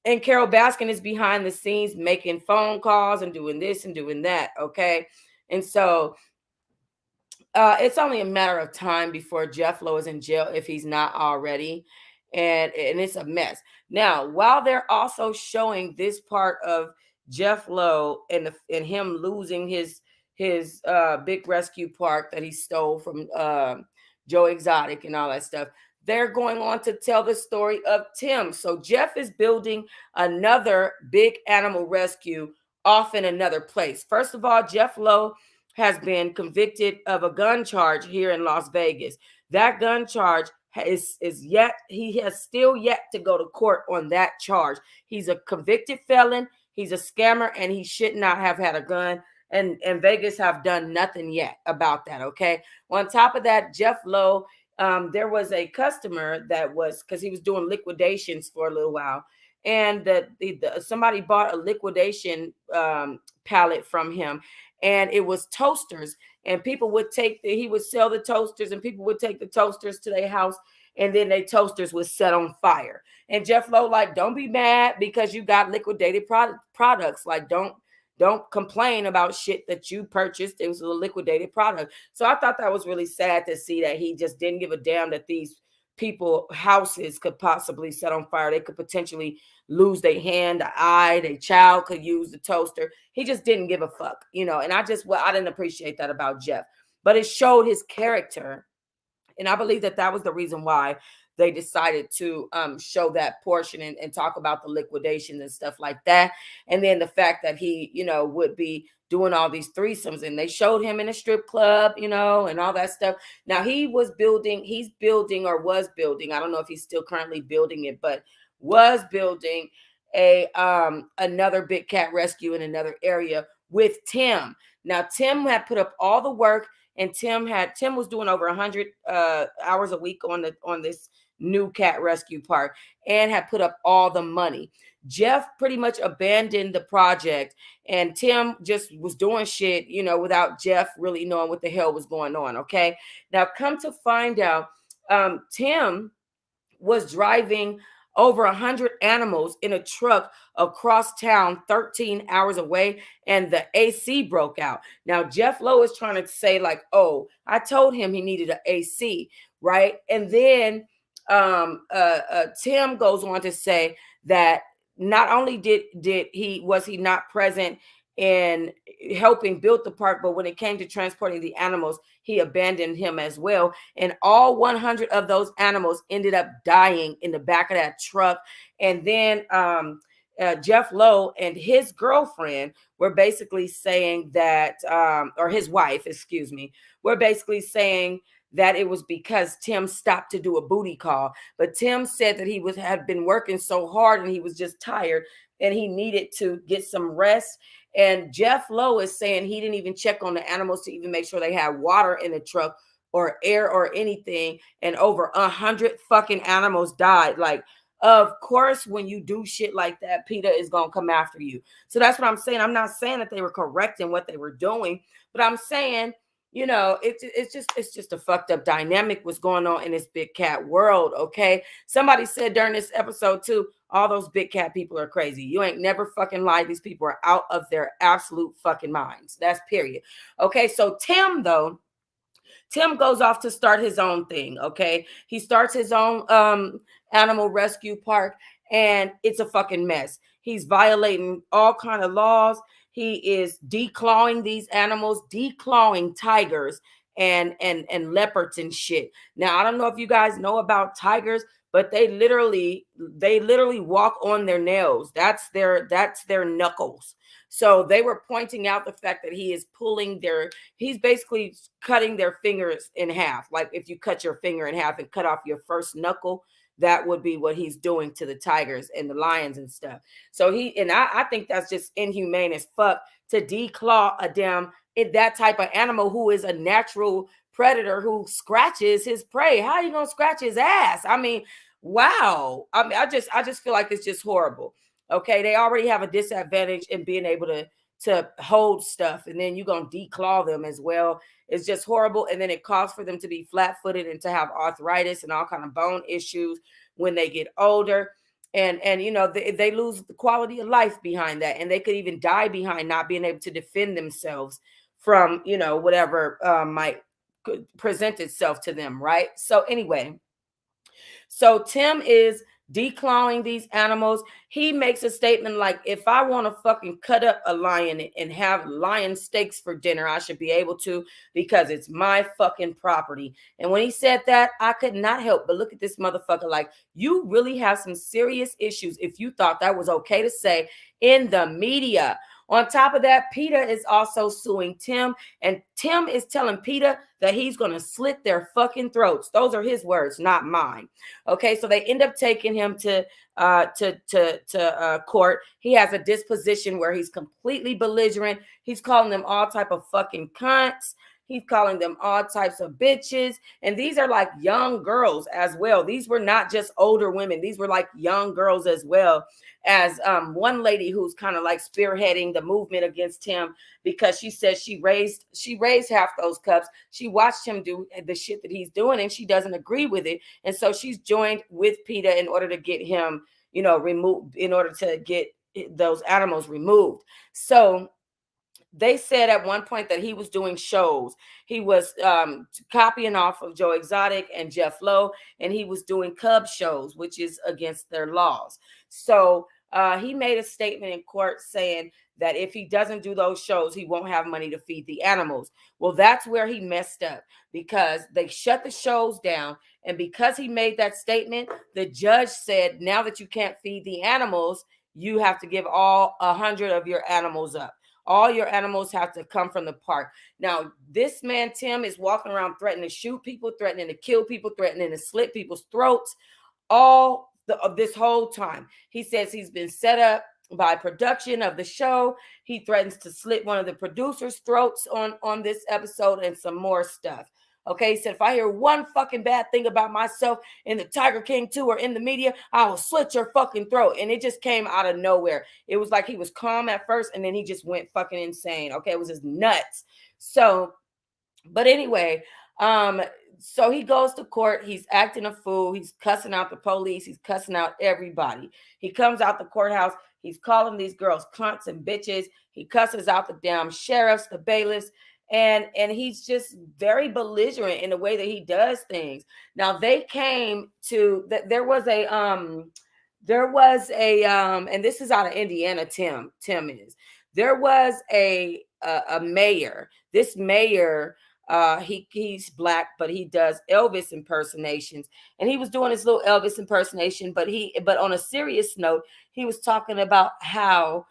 and Carol Baskin is behind the scenes making phone calls and doing this and doing that. Okay. And so it's only a matter of time before Jeff Lowe is in jail, if he's not already. And it's a mess. Now, while they're also showing this part of Jeff Lowe and him losing his his big rescue park that he stole from Joe Exotic and all that stuff. They're going on to tell the story of Tim. So Jeff is building another big animal rescue off in another place. First of all, Jeff Lowe has been convicted of a gun charge here in Las Vegas. That gun charge is yet, he has still yet to go to court on that charge. He's a convicted felon, he's a scammer, and he should not have had a gun. And Vegas have done nothing yet about that. Okay. On top of that, Jeff Lowe, there was a customer that was, because he was doing liquidations for a little while, and somebody bought a liquidation pallet from him, and it was toasters, and people would he would sell the toasters, and people would take the toasters to their house, and then their toasters was set on fire. And Jeff Lowe, like, don't be mad because you got liquidated products. Like, don't complain about shit that you purchased. It was a liquidated product. So I thought that was really sad to see that he just didn't give a damn that these people houses could possibly set on fire. They could potentially lose their hand, the eye, their child could use the toaster. He just didn't give a fuck, and I didn't appreciate that about Jeff, but it showed his character. And I believe that was the reason why they decided to show that portion and talk about the liquidations and stuff like that. And then the fact that he, would be doing all these threesomes, and they showed him in a strip club, and all that stuff. Now he's building, I don't know if he's still currently building it, but was building another big cat rescue in another area with Tim. Now Tim had put up all the work, and Tim was doing over 100 hours a week on this new cat rescue park, and had put up all the money. Jeff pretty much abandoned the project, and Tim just was doing shit, without Jeff really knowing what the hell was going on. Okay. Now come to find out, Tim was driving over 100 animals in a truck across town 13 hours away, and the AC broke out. Now Jeff Lowe is trying to say, like, oh, I told him he needed an AC, right? And then Tim goes on to say that not only was he not present in helping build the park, but when it came to transporting the animals, he abandoned him as well. And all 100 of those animals ended up dying in the back of that truck. And then Jeff Lowe and his girlfriend were basically saying that, or his wife, excuse me, were basically saying that it was because Tim stopped to do a booty call. But Tim said that he had been working so hard, and he was just tired, and he needed to get some rest. And Jeff Lowe is saying he didn't even check on the animals to even make sure they had water in the truck or air or anything. And over 100 fucking animals died. Like, of course, when you do shit like that, PETA is going to come after you. So that's what I'm saying. I'm not saying that they were correct in what they were doing, but I'm saying, it's just a fucked up dynamic what's going on in this big cat world. Okay. Somebody said during this episode too, all those big cat people are crazy. You ain't never fucking lied. These people are out of their absolute fucking minds. That's period. Okay. So Tim goes off to start his own thing. Okay. He starts his own animal rescue park, and it's a fucking mess. He's violating all kind of laws. He is declawing these animals, declawing tigers and leopards and shit. Now, I don't know if you guys know about tigers, but they literally walk on their nails. That's their knuckles. So they were pointing out the fact that he's basically cutting their fingers in half. Like if you cut your finger in half and cut off your first knuckle, that would be what he's doing to the tigers and the lions and stuff. So I think that's just inhumane as fuck to declaw that type of animal who is a natural predator who scratches his prey. How are you gonna scratch his ass? I mean, wow. I mean, I just feel like it's just horrible. Okay, they already have a disadvantage in being able to hold stuff, and then you're gonna declaw them as well. It's just horrible. And then it calls for them to be flat-footed and to have arthritis and all kind of bone issues when they get older. And they lose the quality of life behind that, and they could even die behind not being able to defend themselves from whatever might present itself to them, right? So anyway, so Tim is declawing these animals. He makes a statement like, if I want to fucking cut up a lion and have lion steaks for dinner, I should be able to, because it's my fucking property. And when he said that, I could not help but look at this motherfucker like, you really have some serious issues if you thought that was okay to say in the media. On top of that, PETA is also suing Tim, and Tim is telling PETA that he's going to slit their fucking throats. Those are his words, not mine. Okay, so they end up taking him to court. He has a disposition where he's completely belligerent. He's calling them all type of fucking cunts. He's calling them all types of bitches. And these are like young girls as well. These were not just older women. These were like young girls as well. As one lady who's kind of like spearheading the movement against him, because she says she raised half those cubs. She watched him do the shit that he's doing, and she doesn't agree with it. And so she's joined with PETA in order to get him, removed, in order to get those animals removed. So they said at one point that he was doing shows. He was copying off of Joe Exotic and Jeff Lowe, and he was doing cub shows, which is against their laws. So he made a statement in court saying that if he doesn't do those shows, he won't have money to feed the animals. Well, that's where he messed up, because they shut the shows down. And because he made that statement, the judge said, now that you can't feed the animals, you have to give all 100 of your animals up. All your animals have to come from the park. Now, this man, Tim, is walking around threatening to shoot people, threatening to kill people, threatening to slit people's throats, this whole time. He says he's been set up by production of the show. He threatens to slit one of the producers' throats on this episode, and some more stuff. Okay, he said, if I hear one fucking bad thing about myself in the Tiger King 2 or in the media, I will slit your fucking throat. And it just came out of nowhere. It was like he was calm at first, and then he just went fucking insane. Okay, it was just nuts. So, but anyway, so he goes to court. He's acting a fool. He's cussing out the police. He's cussing out everybody. He comes out the courthouse. He's calling these girls cunts and bitches. He cusses out the damn sheriffs, the bailiffs. And he's just very belligerent in the way that he does things. Now, they came to that. There was a and this is out of Indiana. Tim is. There was a mayor. This mayor, he's black, but he does Elvis impersonations, and he was doing his little Elvis impersonation. But on a serious note, he was talking about how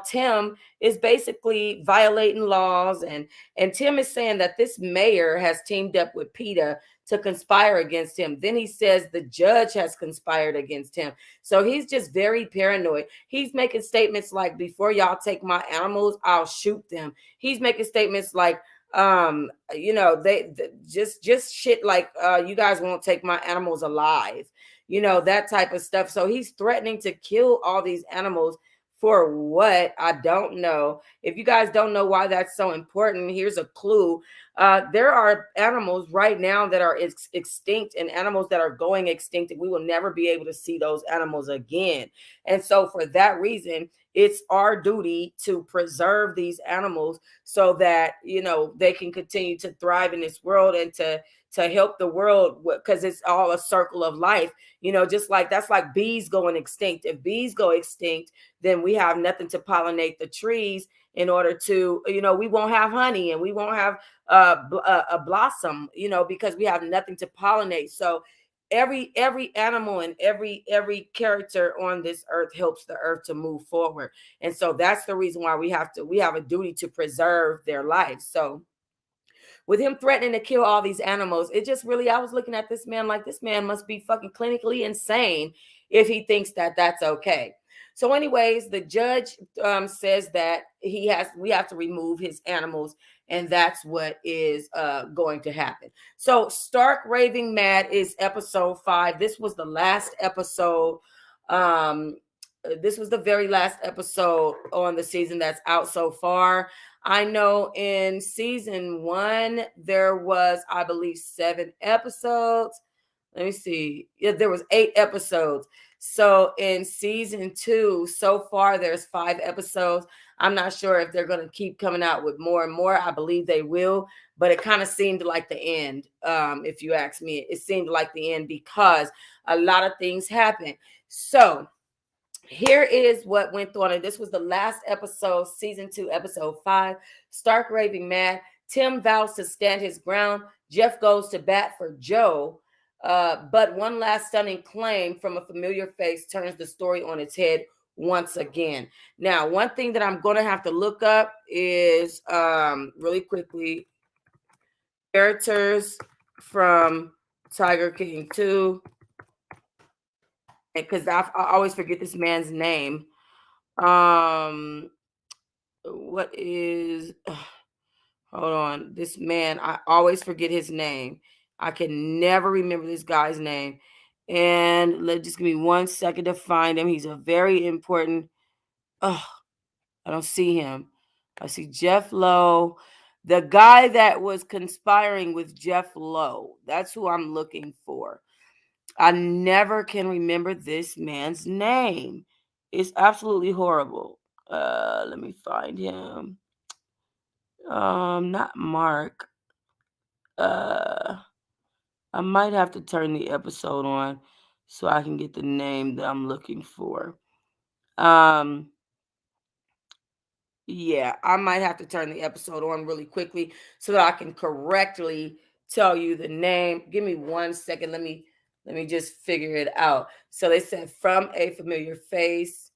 Tim is basically violating laws, and Tim is saying that this mayor has teamed up with PETA to conspire against him. Then he says the judge has conspired against him. So he's just very paranoid. He's making statements like, before y'all take my animals, I'll shoot them. He's making statements like, they just shit like, you guys won't take my animals alive, that type of stuff. So he's threatening to kill all these animals. For what? I don't know. If you guys don't know why that's so important, here's a clue. There are animals right now that are extinct, and animals that are going extinct, and we will never be able to see those animals again. And so for that reason, it's our duty to preserve these animals so that, they can continue to thrive in this world, and to help the world, because it's all a circle of life. Just like that's like bees going extinct. If bees go extinct, then we have nothing to pollinate the trees in order to, we won't have honey, and we won't have a blossom, because we have nothing to pollinate. So every animal and every character on this earth helps the earth to move forward. And so that's the reason why we have a duty to preserve their lives. So with him threatening to kill all these animals, it just really, I was looking at this man like, this man must be fucking clinically insane if he thinks that that's okay. So anyways, the judge says that we have to remove his animals, and that's what is going to happen. So Stark Raving Mad is episode 5. This was the last episode. This was the very last episode on the season that's out so far. I know in season 1, there was, I believe, 7 episodes. Let me see. Yeah, there was 8 episodes. So in season 2, so far, there's 5 episodes. I'm not sure if they're going to keep coming out with more and more. I believe they will, but it kind of seemed like the end. If you ask me, it seemed like the end because a lot of things happened. So here is what went on, and this was the last episode, season 2, episode 5. Stark raving mad. Tim vows to stand his ground. Jeff goes to bat for Joe, but one last stunning claim from a familiar face turns the story on its head once again. Now, one thing that I'm going to have to look up is really quickly characters from Tiger King 2, because I always forget this man's name. What is hold on, this man, I always forget his name. I can never remember this guy's name. And just give me 1 second to find him. He's a very important. Oh, I don't see him. I see Jeff Lowe, the guy that was conspiring with Jeff Lowe. That's who I'm looking for. I never can remember this man's name. It's absolutely horrible. Let me find him. Not Mark. I might have to turn the episode on so I can get the name that I'm looking for. Yeah, I might have to turn the episode on really quickly so that I can correctly tell you the name. Give me 1 second. Let me just figure it out. So they said from a familiar face.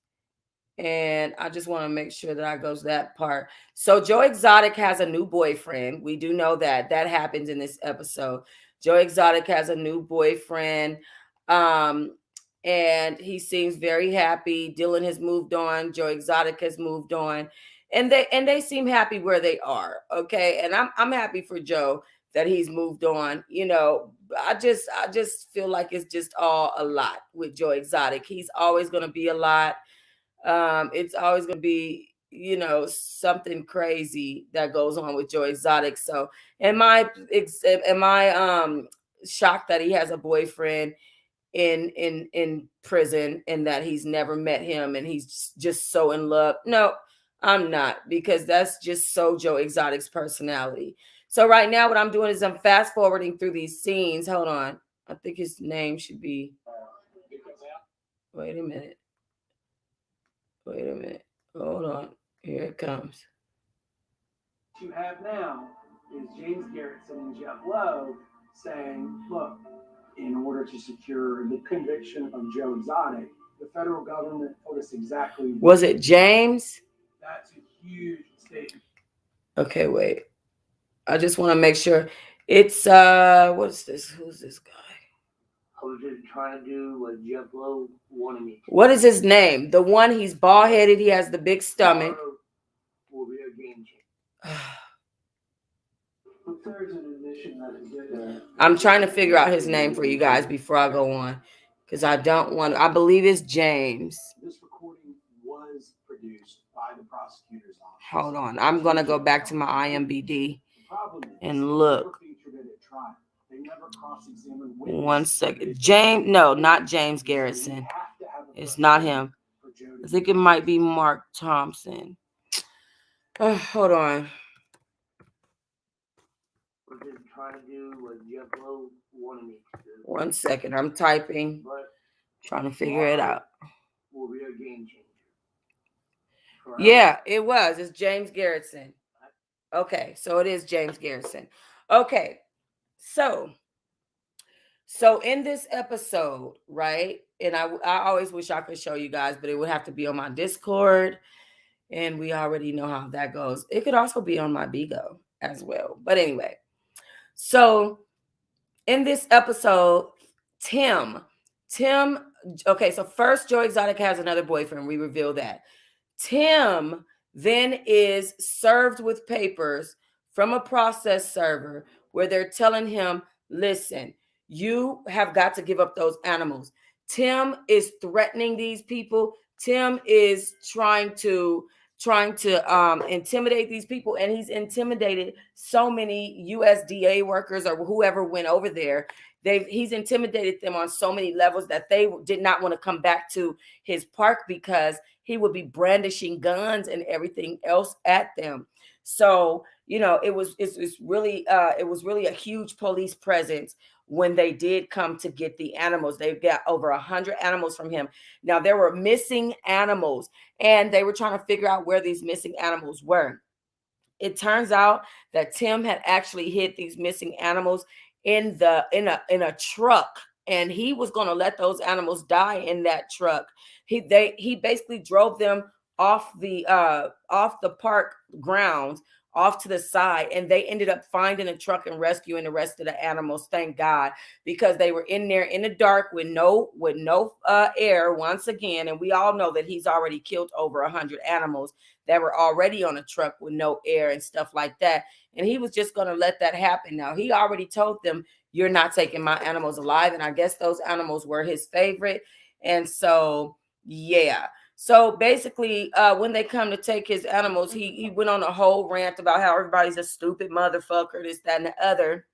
And I just want to make sure that I goes that part. So Joe Exotic has a new boyfriend. We do know that happens in this episode. Joe Exotic has a new boyfriend. And he seems very happy. Dylan has moved on. Joe Exotic has moved on. And they seem happy where they are. Okay. And I'm happy for Joe that he's moved on. You know, I just feel like it's just all a lot with Joe Exotic. He's always going to be a lot. It's always going to be, you know, something crazy that goes on with Joe Exotic. So am I shocked that he has a boyfriend in prison and that he's never met him and he's just so in love? No, I'm not, because that's just so Joe Exotic's personality. So right now what I'm doing is I'm fast forwarding through these scenes. Hold on. I think his name should be, wait a minute. Hold on. Here it comes. You have now is James Garretson and Jeff Lowe saying, look, in order to secure the conviction of Joe Exotic, the federal government told us exactly. Was it James? That's a huge statement. Okay, wait. I just want to make sure. It's what's this? Who's this guy? I was just trying to do what Jeff Lowe wanted me to. What is his name? The one, he's bald headed, he has the big stomach. Will be a game changer. I'm trying to figure out his name for you guys before I go on, because I don't want. I believe it's James. This recording was produced by the prosecutor's office. Hold on, I'm gonna go back to my IMDb and look. 1 second. James, no, not James Garretson. It's not him. I think it might be Mark Thompson. Hold on. We're just trying to do what Jeff Lowe wanted me to do. 1 second. I'm typing, trying to figure it out. Will be a game changer. Yeah, it was. It's James Garretson. Okay, so it is James Garretson. Okay, so in this episode, right? And I always wish I could show you guys, but it would have to be on my Discord. And we already know how that goes. It could also be on my Bigo as well. But anyway, so in this episode, Tim, okay, so first Joe Exotic has another boyfriend. We reveal that. Tim then is served with papers from a process server where they're telling him, listen, you have got to give up those animals. Tim is threatening these people. Tim is trying to trying to intimidate these people, and he's intimidated so many USDA workers or whoever went over there. He's intimidated them on so many levels that they did not want to come back to his park because he would be brandishing guns and everything else at them. So it was really a huge police presence when they did come to get the animals. They've got over 100 animals from him. Now there were missing animals, and they were trying to figure out where these missing animals were. It turns out that Tim had actually hid these missing animals in a truck, and he was going to let those animals die in that truck. He basically drove them off the park grounds, off to the side, and they ended up finding a truck and rescuing the rest of the animals, thank God, because they were in there in the dark with no air once again. And we all know that he's already killed over 100 animals that were already on a truck with no air and stuff like that. And he was just going to let that happen. Now, he already told them, you're not taking my animals alive. And I guess those animals were his favorite. And so, yeah. So basically, when they come to take his animals, he went on a whole rant about how everybody's a stupid motherfucker, this, that, and the other.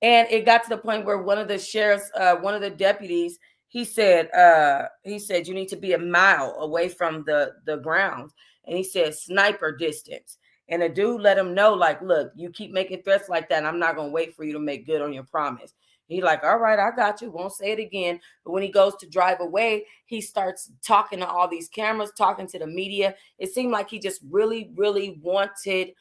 And it got to the point where one of the sheriffs, one of the deputies, he said, you need to be a mile away from the grounds. And he said, sniper distance. And the dude let him know, like, look, you keep making threats like that, and I'm not going to wait for you to make good on your promise. He like, all right, I got you. Won't say it again. But when he goes to drive away, he starts talking to all these cameras, talking to the media. It seemed like he just really, really wanted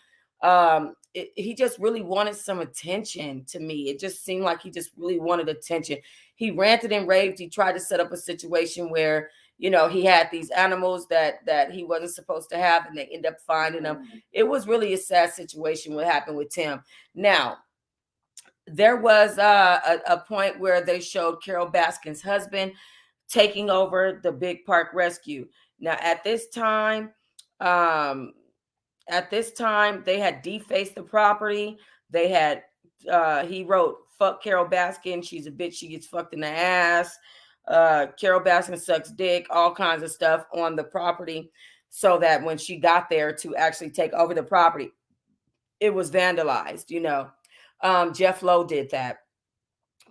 he just really wanted some attention. To me, it just seemed like he just really wanted attention. He ranted and raved. He tried to set up a situation where he had these animals that he wasn't supposed to have, and they end up finding them. It was really a sad situation what happened with Tim. Now, there was a point where they showed Carol Baskin's husband taking over the big park rescue. Now, at this time, they had defaced the property. They had he wrote, fuck Carol Baskin, she's a bitch, she gets fucked in the ass. Carol Baskin sucks dick, all kinds of stuff on the property, so that when she got there to actually take over the property, it was vandalized. Jeff Lowe did that.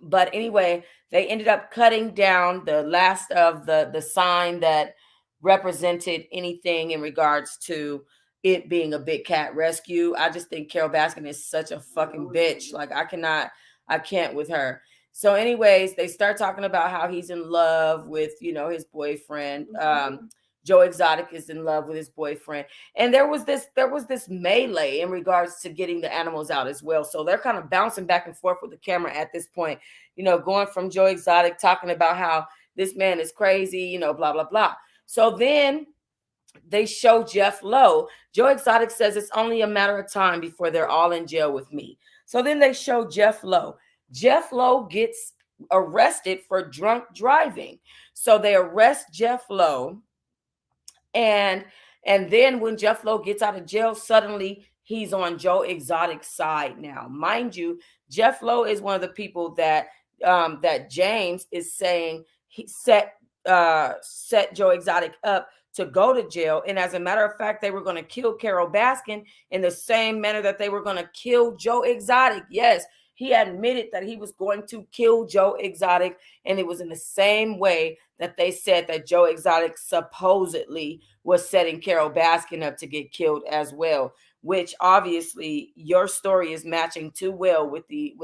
But anyway, they ended up cutting down the last of the sign that represented anything in regards to it being a big cat rescue. I just think Carol Baskin is such a fucking bitch. Like, I can't with her. So anyways, they start talking about how he's in love with, his boyfriend. Joe Exotic is in love with his boyfriend. And there was this melee in regards to getting the animals out as well. So they're kind of bouncing back and forth with the camera at this point, going from Joe Exotic talking about how this man is crazy, blah, blah, blah. So then they show Jeff Lowe. Joe Exotic says it's only a matter of time before they're all in jail with me. So then they show Jeff Lowe. Jeff Lowe gets arrested for drunk driving. So they arrest Jeff Lowe. And then when Jeff Lowe gets out of jail, suddenly he's on Joe Exotic's side now. Mind you, Jeff Lowe is one of the people that James is saying he set Joe Exotic up to go to jail. And as a matter of fact, they were going to kill Carol Baskin in the same manner that they were going to kill Joe Exotic. Yes, he admitted that he was going to kill Joe Exotic, and it was in the same way that they said that Joe Exotic supposedly was setting Carol Baskin up to get killed as well, which obviously your story is matching too well with the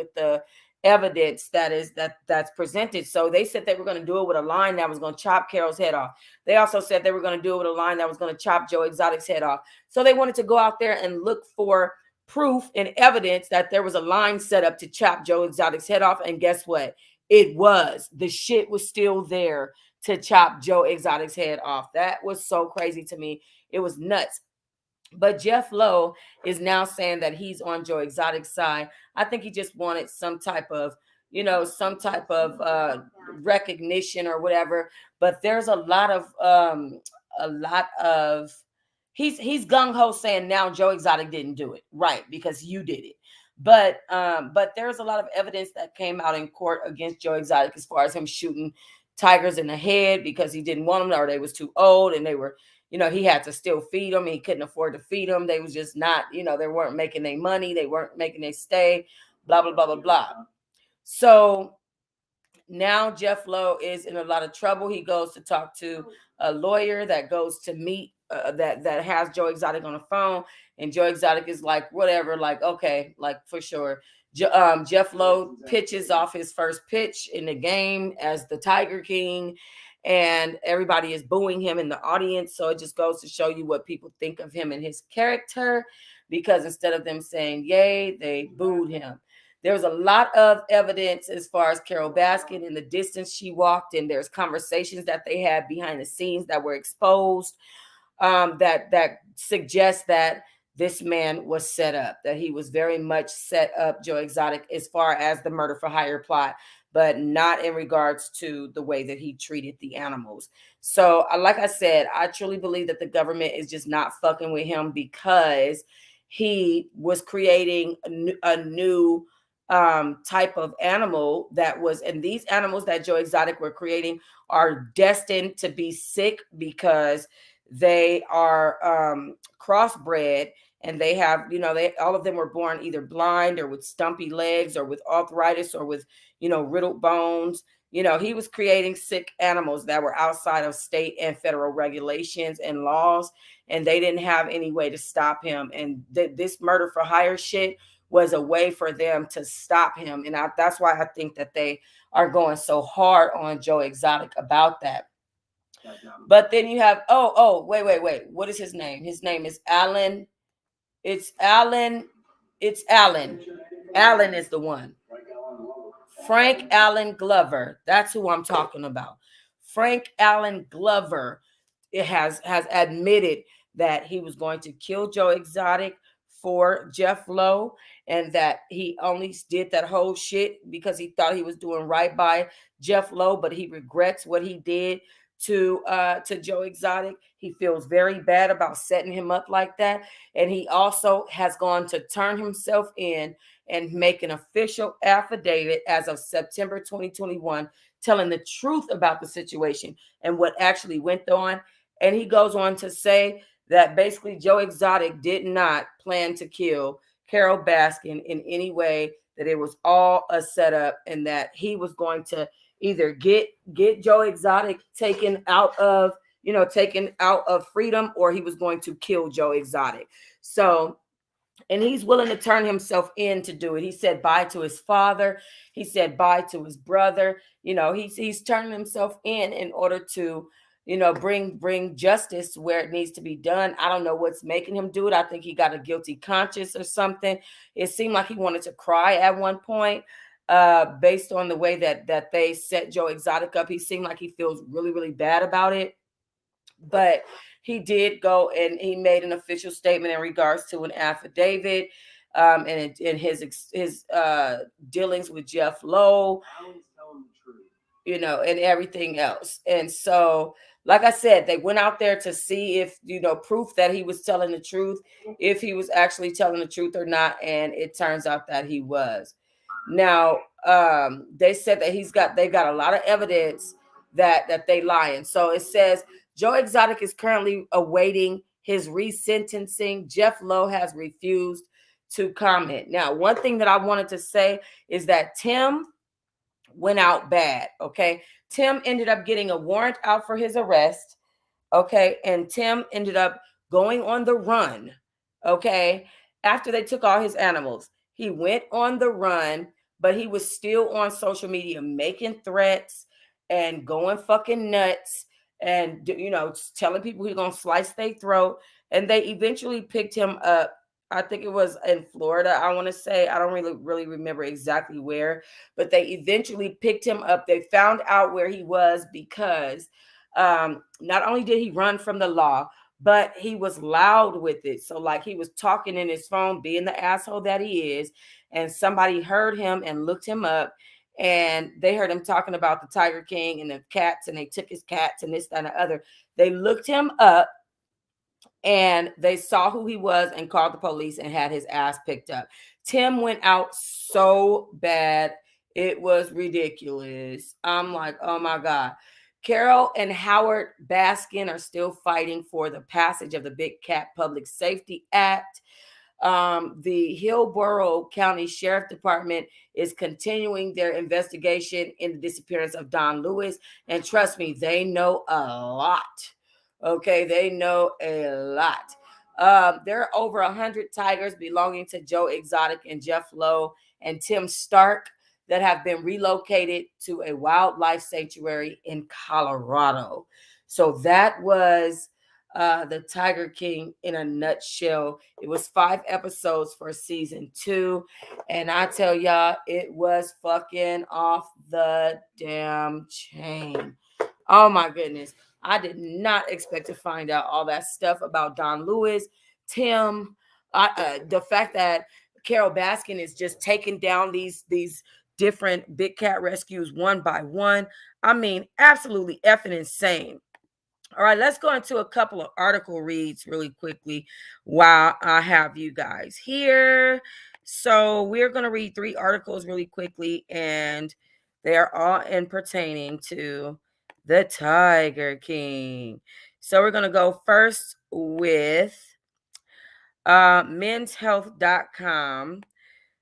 evidence that's presented. So they said they were going to do it with a line that was going to chop Carol's head off. They also said they were going to do it with a line that was going to chop Joe Exotic's head off. So they wanted to go out there and look for proof and evidence that there was a line set up to chop Joe Exotic's head off. And guess what? The shit was still there to chop Joe Exotic's head off. That was so crazy to me. It was nuts. But Jeff Lowe is now saying that he's on Joe Exotic's side. I think he just wanted some type of recognition or whatever. But there's a lot of he's gung-ho saying now Joe Exotic didn't do it, right? Because you did it. But there's a lot of evidence that came out in court against Joe Exotic as far as him shooting tigers in the head because he didn't want them, or they was too old, and they were he had to still feed them. He couldn't afford to feed them. They was just not, they weren't making their money. They weren't making their stay, blah, blah, blah, blah, blah. So now Jeff Lowe is in a lot of trouble. He goes to talk to a lawyer that goes to meet that has Joe Exotic on the phone, and Joe Exotic is like, whatever, like, okay, like for sure. Jeff Lowe pitches off his first pitch in the game as the Tiger King, and everybody is booing him in the audience. So it just goes to show you what people think of him and his character, because instead of them saying yay, they booed him. There was a lot of evidence as far as Carol Baskin and the distance she walked, and there's conversations that they had behind the scenes that were exposed, that suggests that this man was set up, that he was very much set up, Joe Exotic, as far as the murder for hire plot, but not in regards to the way that he treated the animals. So, like I said, I truly believe that the government is just not fucking with him because he was creating a new type of animal that was, and these animals that Joe Exotic were creating are destined to be sick because they are crossbred, and they have, they all of them were born either blind or with stumpy legs or with arthritis or with, riddled bones. He was creating sick animals that were outside of state and federal regulations and laws, and they didn't have any way to stop him. And this murder for hire shit was a way for them to stop him. And that's why I think that they are going so hard on Joe Exotic about that. But then you have, wait. What is his name? His name is Alan. It's Alan. Alan is the one. Frank Allen Glover. That's who I'm talking about. Frank Allen Glover has admitted that he was going to kill Joe Exotic for Jeff Lowe, and that he only did that whole shit because he thought he was doing right by Jeff Lowe, but he regrets what he did to Joe Exotic. He feels very bad about setting him up like that, and he also has gone to turn himself in and make an official affidavit as of September 2021, telling the truth about the situation and what actually went on. And he goes on to say that basically Joe Exotic did not plan to kill Carol Baskin in any way, that it was all a setup, and that he was going to either get Joe Exotic taken out of freedom, or he was going to kill Joe Exotic. So, and he's willing to turn himself in to do it. He said bye to his father. He said bye to his brother. He's turning himself in order to, bring justice where it needs to be done. I don't know what's making him do it. I think he got a guilty conscience or something. It seemed like he wanted to cry at one point, based on the way that they set Joe Exotic up. He seemed like he feels really, really bad about it. But he did go and he made an official statement in regards to an affidavit, and in his dealings with Jeff Lowe, and everything else. And so, like I said, they went out there to see if, proof that he was telling the truth, if he was actually telling the truth or not. And it turns out that he was. Now, they said that they've got a lot of evidence that they lying. So it says Joe Exotic is currently awaiting his resentencing. Jeff Lowe has refused to comment. Now, one thing that I wanted to say is that Tim went out bad. Okay. Tim ended up getting a warrant out for his arrest. Okay. And Tim ended up going on the run. Okay. After they took all his animals, he went on the run, but he was still on social media making threats and going fucking nuts and, telling people he's going to slice their throat. And they eventually picked him up. I think it was in Florida, I want to say. I don't really remember exactly where, but they eventually picked him up. They found out where he was because not only did he run from the law, but he was loud with it. So like he was talking in his phone, being the asshole that he is, and somebody heard him and looked him up, and they heard him talking about the Tiger King and the cats, and they took his cats and this, that, and the other. They looked him up, and they saw who he was and called the police and had his ass picked up. Tim went out so bad. It was ridiculous. I'm like, oh my God. Carol and Howard Baskin are still fighting for the passage of the Big Cat Public Safety Act. The Hillsborough County Sheriff Department is continuing their investigation in the disappearance of Don Lewis. And trust me, they know a lot. Okay, they know a lot. There are over 100 tigers belonging to Joe Exotic and Jeff Lowe and Tim Stark that have been relocated to a wildlife sanctuary in Colorado. So that was the Tiger King in a nutshell. It was 5 episodes for season 2, and I tell y'all, it was fucking off the damn chain. Oh my goodness. I did not expect to find out all that stuff about Don Lewis, Tim, the fact that Carol Baskin is just taking down these different big cat rescues one by one. I mean, absolutely effing insane. All right, let's go into a couple of article reads really quickly while I have you guys here. So we're going to read 3 articles really quickly, and they're all in pertaining to the Tiger King. So we're going to go first with menshealth.com.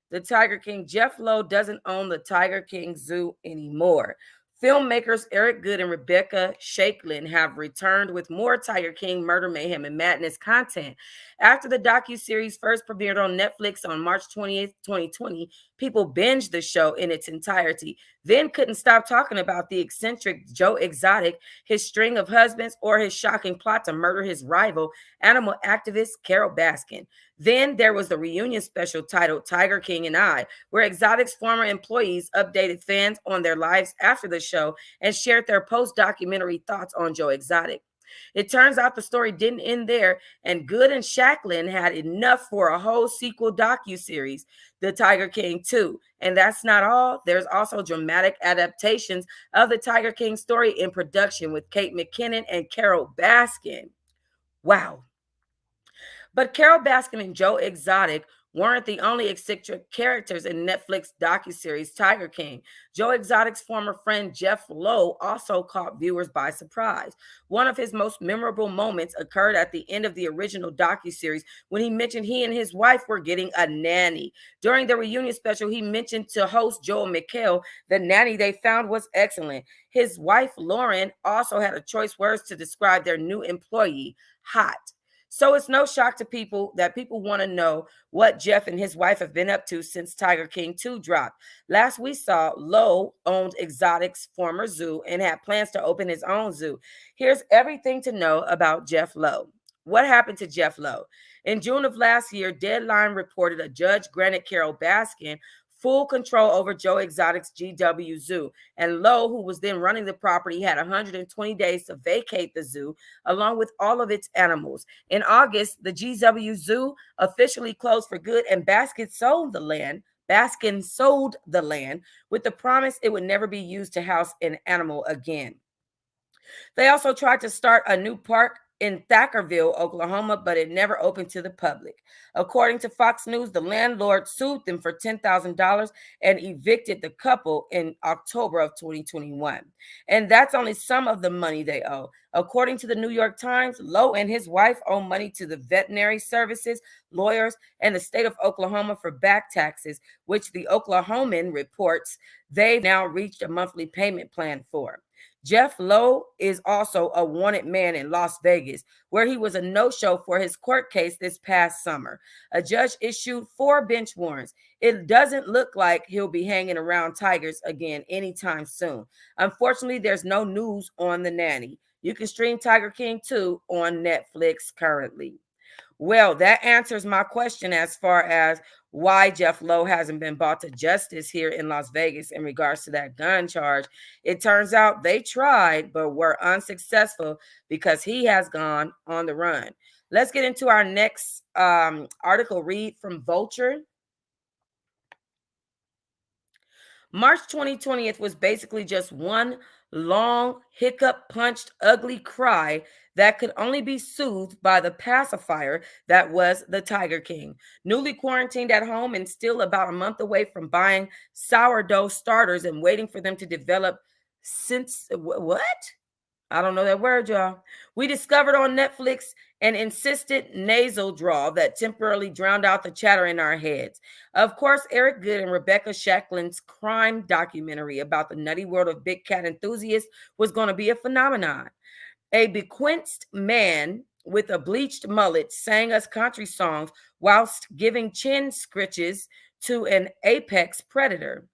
The Tiger King, Jeff Lowe doesn't own the Tiger King Zoo anymore. Filmmakers Eric Good and Rebecca Shakelin have returned with more Tiger King murder, mayhem, and madness content. After the docuseries first premiered on Netflix on March 20th, 2020, people binged the show in its entirety, then couldn't stop talking about the eccentric Joe Exotic, his string of husbands, or his shocking plot to murder his rival, animal activist Carol Baskin. Then there was the reunion special titled Tiger King and I, where Exotic's former employees updated fans on their lives after the show and shared their post-documentary thoughts on Joe Exotic. It turns out the story didn't end there, and Good and Shacklin had enough for a whole sequel docuseries, The Tiger King 2. And that's not all. There's also dramatic adaptations of the Tiger King story in production with Kate McKinnon and Carol Baskin. Wow. But Carol Baskin and Joe Exotic weren't the only eccentric characters in Netflix docuseries Tiger King. Joe Exotic's former friend Jeff Lowe also caught viewers by surprise. One of his most memorable moments occurred at the end of the original docuseries when he mentioned he and his wife were getting a nanny. During the reunion special, he mentioned to host Joel McHale the nanny they found was excellent. His wife, Lauren, also had a choice words to describe their new employee, hot. So it's no shock to people that people want to know what Jeff and his wife have been up to since Tiger King 2 dropped. Last we saw, Lowe owned Exotic's former zoo and had plans to open his own zoo. Here's everything to know about Jeff Lowe. What happened to Jeff Lowe? In June of last year, Deadline reported a judge granted Carol Baskin full control over Joe Exotic's GW Zoo, and Lowe, who was then running the property, had 120 days to vacate the zoo along with all of its animals. In August, the GW Zoo officially closed for good, and Baskin sold the land with the promise it would never be used to house an animal again. They also tried to start a new park in Thackerville, Oklahoma, but it never opened to the public. According to Fox News, the landlord sued them for $10,000 and evicted the couple in October of 2021. And that's only some of the money they owe. According to the New York Times, Lowe and his wife owe money to the veterinary services, lawyers, and the state of Oklahoma for back taxes, which the Oklahoman reports they've now reached a monthly payment plan for. Jeff Lowe is also a wanted man in Las Vegas, where he was a no-show for his court case this past summer. A judge issued 4 bench warrants. It doesn't look like he'll be hanging around tigers again anytime soon. Unfortunately, there's no news on the nanny. You can stream Tiger King 2 on Netflix currently. Well, that answers my question as far as why Jeff Lowe hasn't been brought to justice here in Las Vegas in regards to that gun charge. It turns out they tried, but were unsuccessful because he has gone on the run. Let's get into our next article read from Vulture. March 2020 was basically just one long, hiccup punched, ugly cry that could only be soothed by the pacifier that was the Tiger King. Newly quarantined at home and still about a month away from buying sourdough starters and waiting for them to develop since what? I don't know that word, y'all. We discovered on Netflix an insistent nasal drawl that temporarily drowned out the chatter in our heads. Of course, Eric Good and Rebecca Shacklin's crime documentary about the nutty world of big cat enthusiasts was going to be a phenomenon. A bequinced man with a bleached mullet sang us country songs whilst giving chin scritches to an apex predator.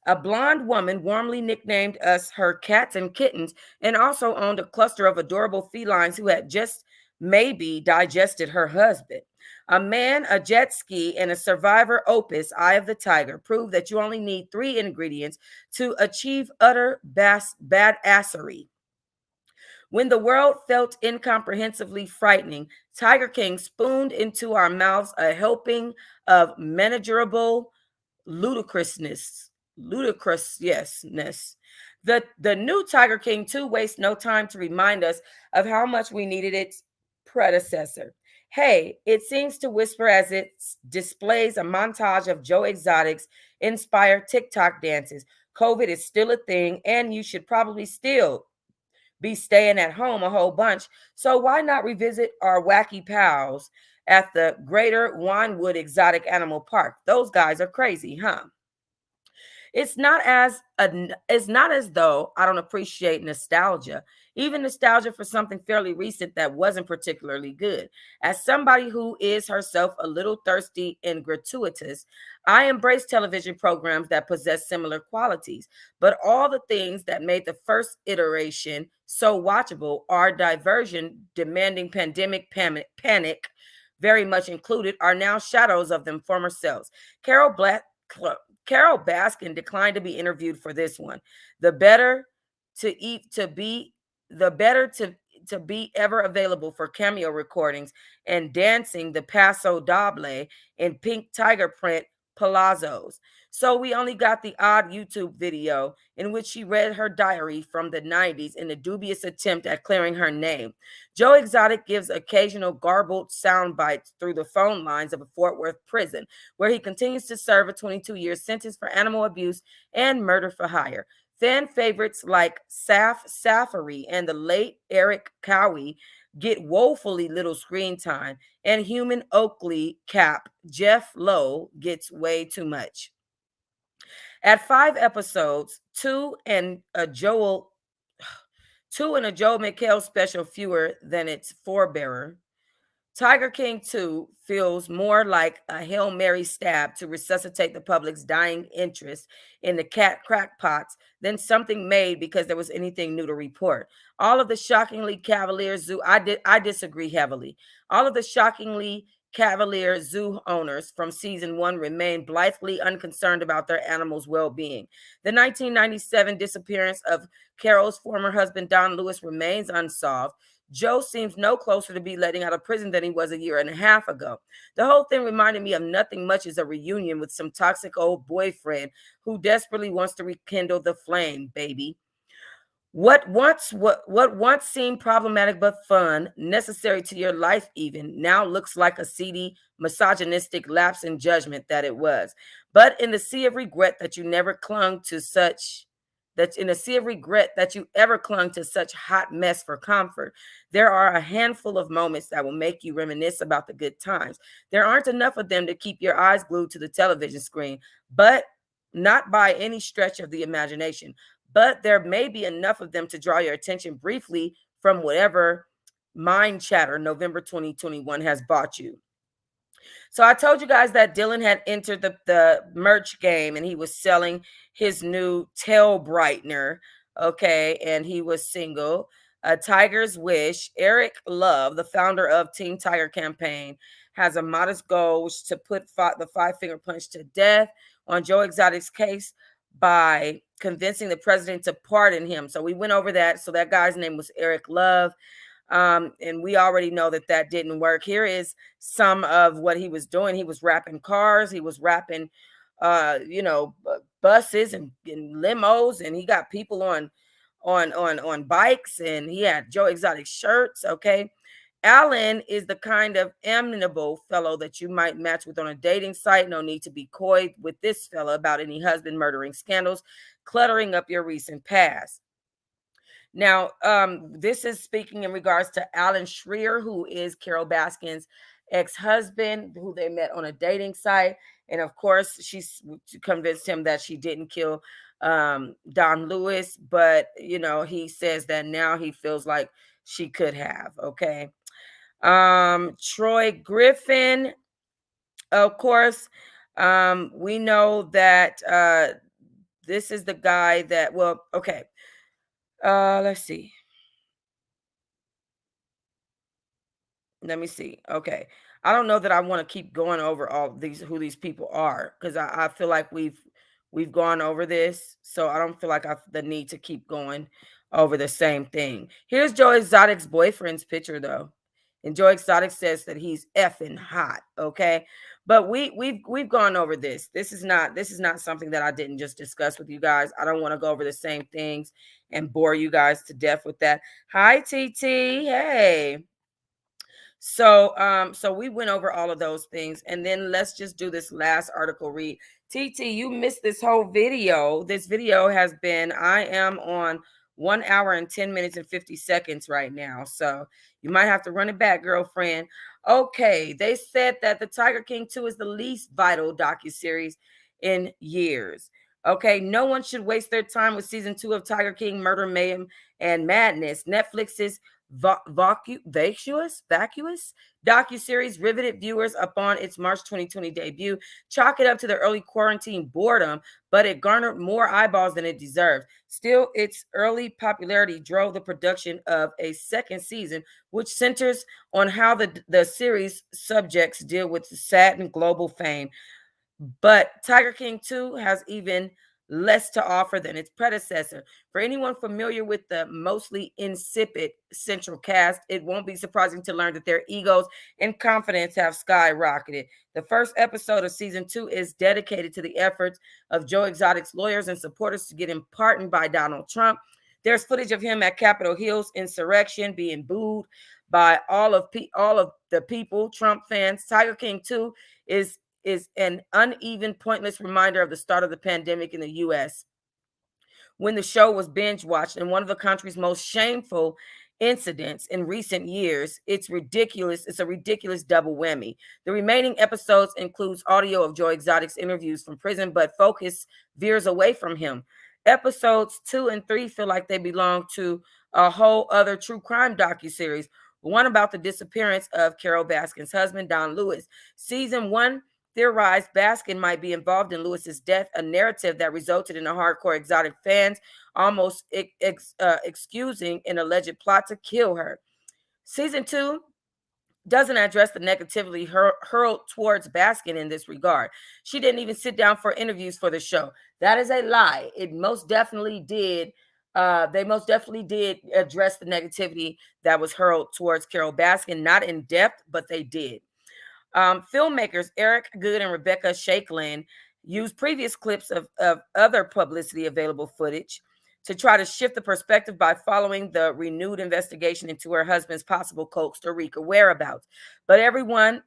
A blonde woman warmly nicknamed us her cats and kittens and also owned a cluster of adorable felines who had just maybe digested her husband. A man, a jet ski, and a survivor opus, Eye of the Tiger, prove that you only need three ingredients to achieve utter badassery. When the world felt incomprehensibly frightening, Tiger King spooned into our mouths a helping of manageable ludicrousness. Ludicrousness. The new Tiger King 2 wastes no time to remind us of how much we needed its predecessor. Hey, it seems to whisper as it displays a montage of Joe Exotic's inspired TikTok dances. COVID is still a thing, and you should probably still be staying at home a whole bunch. So why not revisit our wacky pals at the Greater Winewood Exotic Animal Park? Those guys are crazy, huh? It's not as though I don't appreciate nostalgia, even nostalgia for something fairly recent that wasn't particularly good. As somebody who is herself a little thirsty and gratuitous, I embrace television programs that possess similar qualities, but all the things that made the first iteration so watchable are diversion demanding pandemic panic very much included are now shadows of them former selves. Carol Baskin declined to be interviewed for this one. The better to eat to be the better to be ever available for cameo recordings and dancing the Paso Doble in pink tiger print palazzos. So we only got the odd YouTube video in which she read her diary from the 90s in a dubious attempt at clearing her name. Joe Exotic gives occasional garbled sound bites through the phone lines of a Fort Worth prison, where he continues to serve a 22-year sentence for animal abuse and murder for hire. Fan favorites like Saf Safari and the late Eric Cowie get woefully little screen time, and human Oakley Cap Jeff Lowe gets way too much. At 5 episodes, two and a Joel McHale special fewer than its forebearer, Tiger King 2 feels more like a Hail Mary stab to resuscitate the public's dying interest in the cat crackpots than something made because there was anything new to report. All of the shockingly cavalier zoo, I disagree heavily. All of the shockingly cavalier zoo owners from season 1 remain blithely unconcerned about their animals' well-being. The 1997 disappearance of Carol's former husband Don Lewis remains unsolved. Joe seems no closer to be letting out of prison than he was a year and a half ago. The whole thing reminded me of nothing much as a reunion with some toxic old boyfriend who desperately wants to rekindle the flame, baby. What once seemed problematic but fun, necessary to your life even, now looks like a seedy, misogynistic lapse in judgment that it was. But in the sea of regret that you never clung to such that in a sea of regret that you ever clung to such hot mess for comfort, there are a handful of moments that will make you reminisce about the good times. There aren't enough of them to keep your eyes glued to the television screen, but not by any stretch of the imagination. But there may be enough of them to draw your attention briefly from whatever mind chatter November 2021 has bought you. So I told you guys that Dylan had entered the merch game and he was selling his new tail brightener. Okay. And he was single. A Tiger's Wish. Eric Love, the founder of Team Tiger Campaign, has a modest goal, which is to put the five-finger punch to death on Joe Exotic's case by convincing the president to pardon him. So we went over that. So that guy's name was Eric Love. And we already know that didn't work. Here is some of what he was doing. He was wrapping cars. He was wrapping, buses and limos, and he got people on bikes, and he had Joe Exotic shirts. Okay. Alan is the kind of amiable fellow that you might match with on a dating site. No need to be coy with this fella about any husband murdering scandals cluttering up your recent past. Now, this is speaking in regards to Alan Schreier, who is Carol Baskin's ex-husband, who they met on a dating site. And of course, she's convinced him that she didn't kill Don Lewis, but he says that now he feels like she could have. Okay. Troy Griffin, of course, we know that this is the guy that, well, okay. Let's see. Let me see. Okay. I don't know that I want to keep going over all these who these people are, because I feel like we've gone over this. So I don't feel like I the need to keep going over the same thing. Here's Joe Exotic's boyfriend's picture though. And Joe Exotic says that he's effing hot. Okay. But we've gone over this. This is not something that I didn't just discuss with you guys. I don't want to go over the same things and bore you guys to death with that. Hi, TT. Hey. So we went over all of those things, and then let's just do this last article read. TT, you missed this whole video. This video has been, I am on 1 hour and 10 minutes and 50 seconds right now. So you might have to run it back, girlfriend. Okay, they said that the Tiger King 2 is the least vital docuseries in years. Okay, no one should waste their time with season 2 of Tiger King Murder, Mayhem, and Madness. Netflix's vacuous docuseries riveted viewers upon its March 2020 debut. Chalk it up to the early quarantine boredom, but it garnered more eyeballs than it deserved. Still, its early popularity drove the production of a second season, which centers on how the series subjects deal with saddened global fame. But Tiger King 2 has even less to offer than its predecessor. For anyone familiar with the mostly insipid central cast, it won't be surprising to learn that their egos and confidence have skyrocketed. The first episode of season 2 is dedicated to the efforts of Joe Exotic's lawyers and supporters to get him pardoned by Donald Trump. There's footage of him at Capitol Hill's insurrection being booed by all of the people, Trump fans. Tiger King 2 is an uneven, pointless reminder of the start of the pandemic in the U.S. when the show was binge watched in one of the country's most shameful incidents in recent years. It's ridiculous. It's a ridiculous double whammy. The remaining episodes includes audio of Joe Exotic's interviews from prison, but focus veers away from him. Episodes 2 and 3 feel like they belong to a whole other true crime docuseries, one about the disappearance of Carol Baskin's husband, Don Lewis. Season 1 theorized Baskin might be involved in Lewis's death, a narrative that resulted in a hardcore Exotic fans almost excusing an alleged plot to kill her. Season 2 doesn't address the negativity hurled towards Baskin in this regard. She didn't even sit down for interviews for the show. That is a lie. It most definitely did. They most definitely did address the negativity that was hurled towards Carol Baskin, not in depth, but they did. Filmmakers Eric Good and Rebecca Shakeland used previous clips of other publicity available footage to try to shift the perspective by following the renewed investigation into her husband's possible Costa Rica whereabouts. But everyone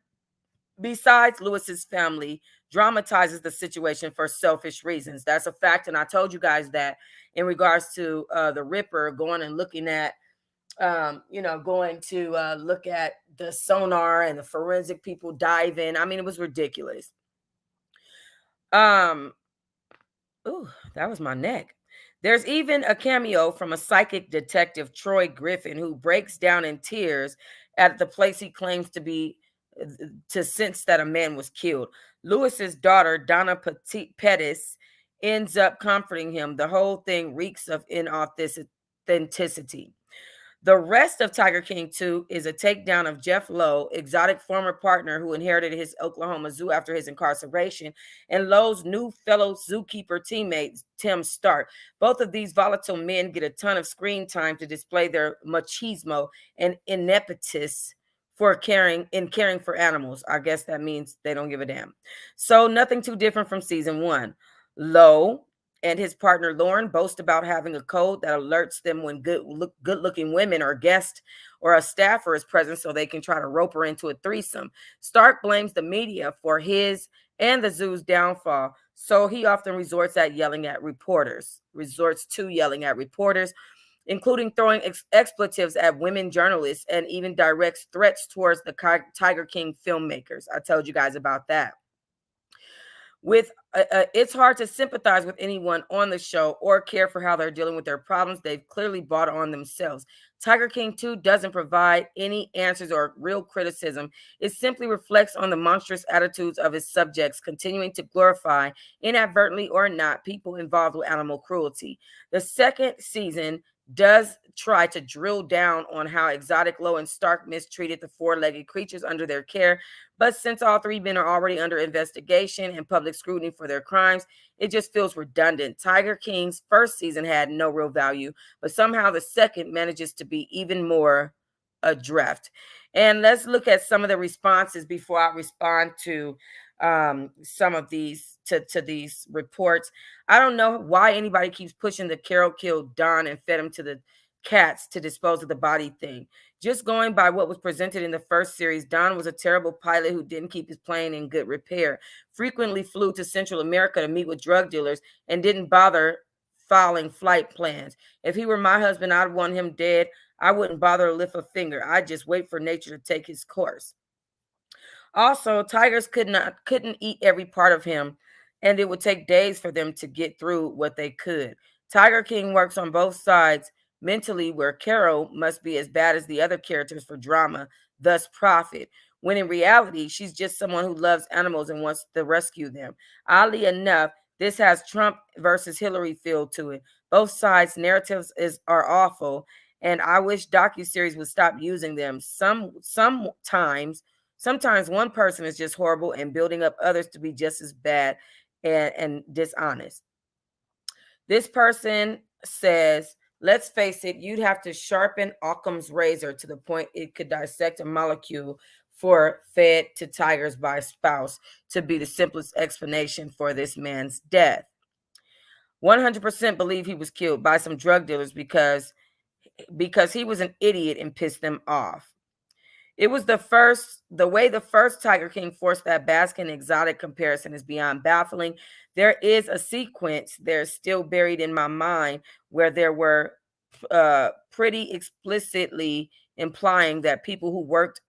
besides Lewis's family dramatizes the situation for selfish reasons. That's a fact. And I told you guys that in regards to the Ripper going and looking at going to look at the sonar and the forensic people dive in. I mean, it was ridiculous. Ooh, that was my neck. There's even a cameo from a psychic detective, Troy Griffin, who breaks down in tears at the place he claims to be to sense that a man was killed. Lewis's daughter, Donna Pettis, ends up comforting him. The whole thing reeks of inauthenticity. The rest of Tiger King 2 is a takedown of Jeff Lowe, Exotic former partner who inherited his Oklahoma zoo after his incarceration, and Lowe's new fellow zookeeper teammate, Tim Stark. Both of these volatile men get a ton of screen time to display their machismo and ineptness for caring for animals. I guess that means they don't give a damn. So nothing too different from season 1. Lowe and his partner Lauren boast about having a code that alerts them when good-looking women or guests or a staffer is present so they can try to rope her into a threesome. Stark blames the media for his and the zoo's downfall, so he often resorts to yelling at reporters. including throwing expletives at women journalists and even directs threats towards the Tiger King filmmakers. I told you guys about that. With it's hard to sympathize with anyone on the show or care for how they're dealing with their problems they've clearly brought on themselves. Tiger King 2 doesn't provide any answers or real criticism. It simply reflects on the monstrous attitudes of its subjects, continuing to glorify, inadvertently or not, people involved with animal cruelty. The second season does try to drill down on how exotic, low, and stark mistreated the four-legged creatures under their care, but since all three men are already under investigation and public scrutiny for their crimes, it just feels redundant. Tiger King's first season had no real value, but somehow the second manages to be even more adrift. And let's look at some of the responses before I respond to some of these to these reports. I don't know why anybody keeps pushing the Carol killed Don and fed him to the cats to dispose of the body thing. Just going by what was presented in the first series, Don was a terrible pilot who didn't keep his plane in good repair, frequently flew to Central America to meet with drug dealers, and didn't bother filing flight plans. If he were my husband, I'd want him dead. I wouldn't bother to lift a finger. I'd just wait for nature to take his course. Also, tigers couldn't eat every part of him, and it would take days for them to get through what they could. Tiger King works on both sides mentally, where Carol must be as bad as the other characters for drama, thus profit. When in reality, she's just someone who loves animals and wants to rescue them. Oddly enough, this has Trump versus Hillary feel to it. Both sides' narratives are awful, and I wish docuseries would stop using them. Sometimes one person is just horrible and building up others to be just as bad and dishonest. This person says, let's face it, you'd have to sharpen Occam's razor to the point it could dissect a molecule for fed to tigers by a spouse to be the simplest explanation for this man's death. 100% believe he was killed by some drug dealers because he was an idiot and pissed them off. It was the way the first Tiger King forced that Baskin exotic comparison is beyond baffling. There is a sequence there still buried in my mind where there were pretty explicitly implying that people who worked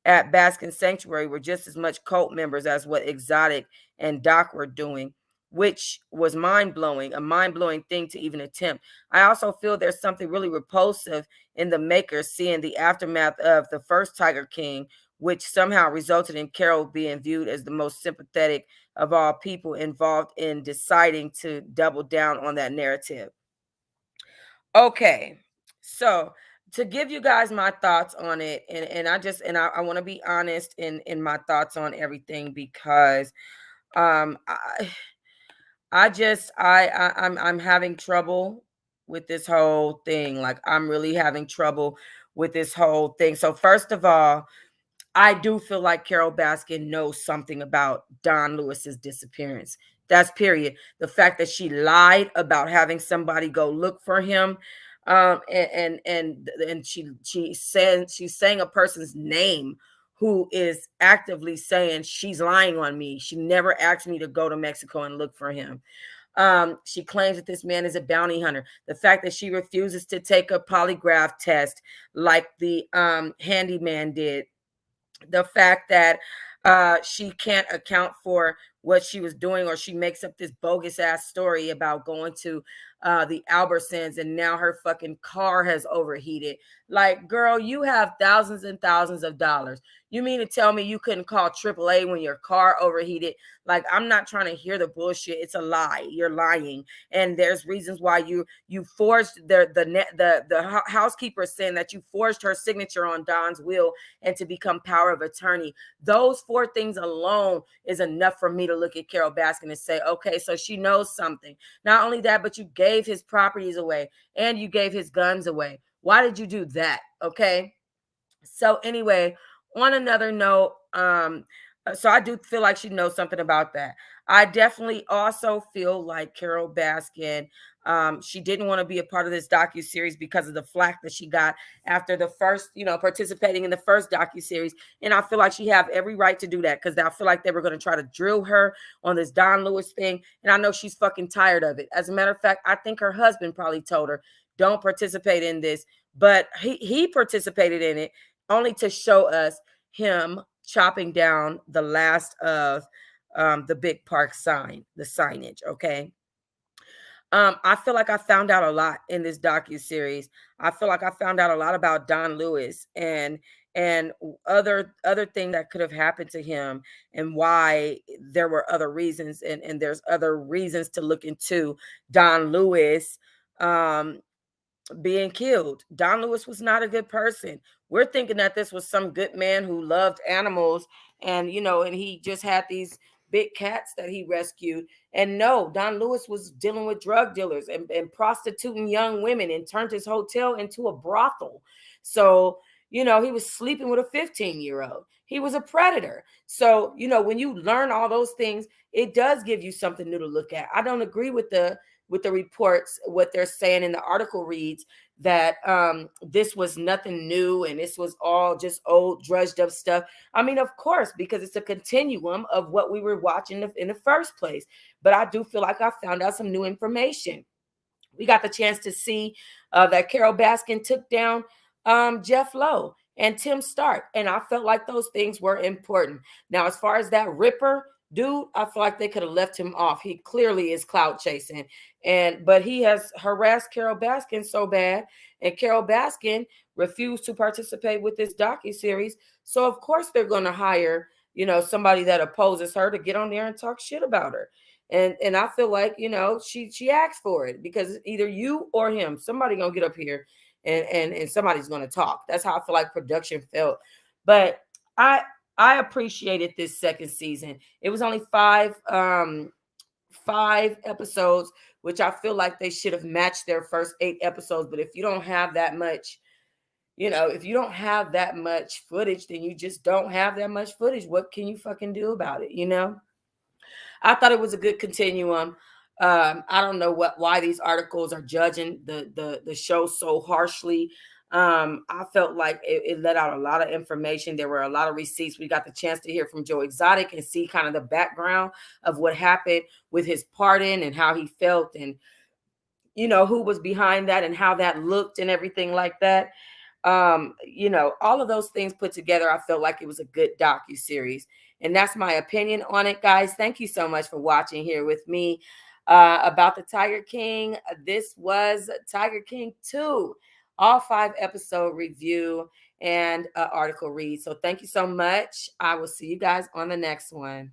at Baskin Sanctuary were just as much cult members as what Exotic and Doc were doing, which was mind-blowing, a mind-blowing thing to even attempt. I also feel there's something really repulsive in the makers seeing the aftermath of the first Tiger King, which somehow resulted in Carol being viewed as the most sympathetic of all people involved in deciding to double down on that narrative. Okay, so to give you guys my thoughts on it, and I want to be honest in my thoughts on everything, because I'm having trouble with this whole thing. Like, I'm really having trouble with this whole thing. So first of all, I do feel like Carol Baskin knows something about Don Lewis's disappearance. That's period. The fact that she lied about having somebody go look for him, and she said she's saying a person's name who is actively saying she's lying on me. She never asked me to go to Mexico and look for him. She claims that this man is a bounty hunter. The fact that she refuses to take a polygraph test like the handyman did. The fact that she can't account for what she was doing, or she makes up this bogus ass story about going to the Albertsons and now her fucking car has overheated. Like, girl, you have thousands and thousands of dollars. You mean to tell me you couldn't call AAA when your car overheated? Like, I'm not trying to hear the bullshit. It's a lie. You're lying, and there's reasons why you forged the housekeeper saying that you forged her signature on Don's will and to become power of attorney. Those four things alone is enough for me to look at Carol Baskin and say, okay, so she knows something. Not only that, but you gave his properties away and you gave his guns away. Why did you do that? Okay. So anyway, on another note, so I do feel like she knows something about that. I definitely also feel like Carol Baskin, she didn't want to be a part of this docuseries because of the flack that she got after the first, participating in the first docuseries. And I feel like she have every right to do that, because I feel like they were going to try to drill her on this Don Lewis thing. And I know she's fucking tired of it. As a matter of fact, I think her husband probably told her, don't participate in this, but he participated in it only to show us him chopping down the last of the big park sign, the signage. Okay. I feel like I found out a lot in this docu-series. I feel like I found out a lot about Don Lewis and other things that could have happened to him, and why there were other reasons, and there's other reasons to look into Don Lewis being killed. Don Lewis was not a good person. We're thinking that this was some good man who loved animals, and and he just had these big cats that he rescued. And no, Don Lewis was dealing with drug dealers and prostituting young women, and turned his hotel into a brothel. So, he was sleeping with a 15-year-old. He was a predator. So, when you learn all those things, it does give you something new to look at. I don't agree with the reports. What they're saying in the article reads that this was nothing new and this was all just old drudged up stuff. I mean, of course, because it's a continuum of what we were watching in the first place. But I do feel like I found out some new information. We got the chance to see that Carol Baskin took down Jeff Lowe and Tim Stark, and I felt like those things were important. Now, as far as that Ripper dude, I feel like they could have left him off. He clearly is clout chasing, but he has harassed Carol Baskin so bad, and Carol Baskin refused to participate with this docuseries. So of course they're going to hire, somebody that opposes her to get on there and talk shit about her. And I feel like, she asked for it, because either you or him, somebody gonna get up here and somebody's gonna talk. That's how I feel like production felt. But I appreciated this second season. It was only five episodes, which I feel like they should have matched their first 8 episodes. But if you don't have that much, if you don't have that much footage, then you just don't have that much footage. What can you fucking do about it? I thought it was a good continuum. I don't know why these articles are judging the show so harshly. I felt like it let out a lot of information. There were a lot of receipts. We got the chance to hear from Joe Exotic and see kind of the background of what happened with his pardon and how he felt, and who was behind that and how that looked and everything like that. All of those things put together, I felt like it was a good docu-series. And that's my opinion on it, guys. Thank you so much for watching here with me about the Tiger King. This was Tiger King 2, all 5 episode review and article read. So thank you so much. I will see you guys on the next one.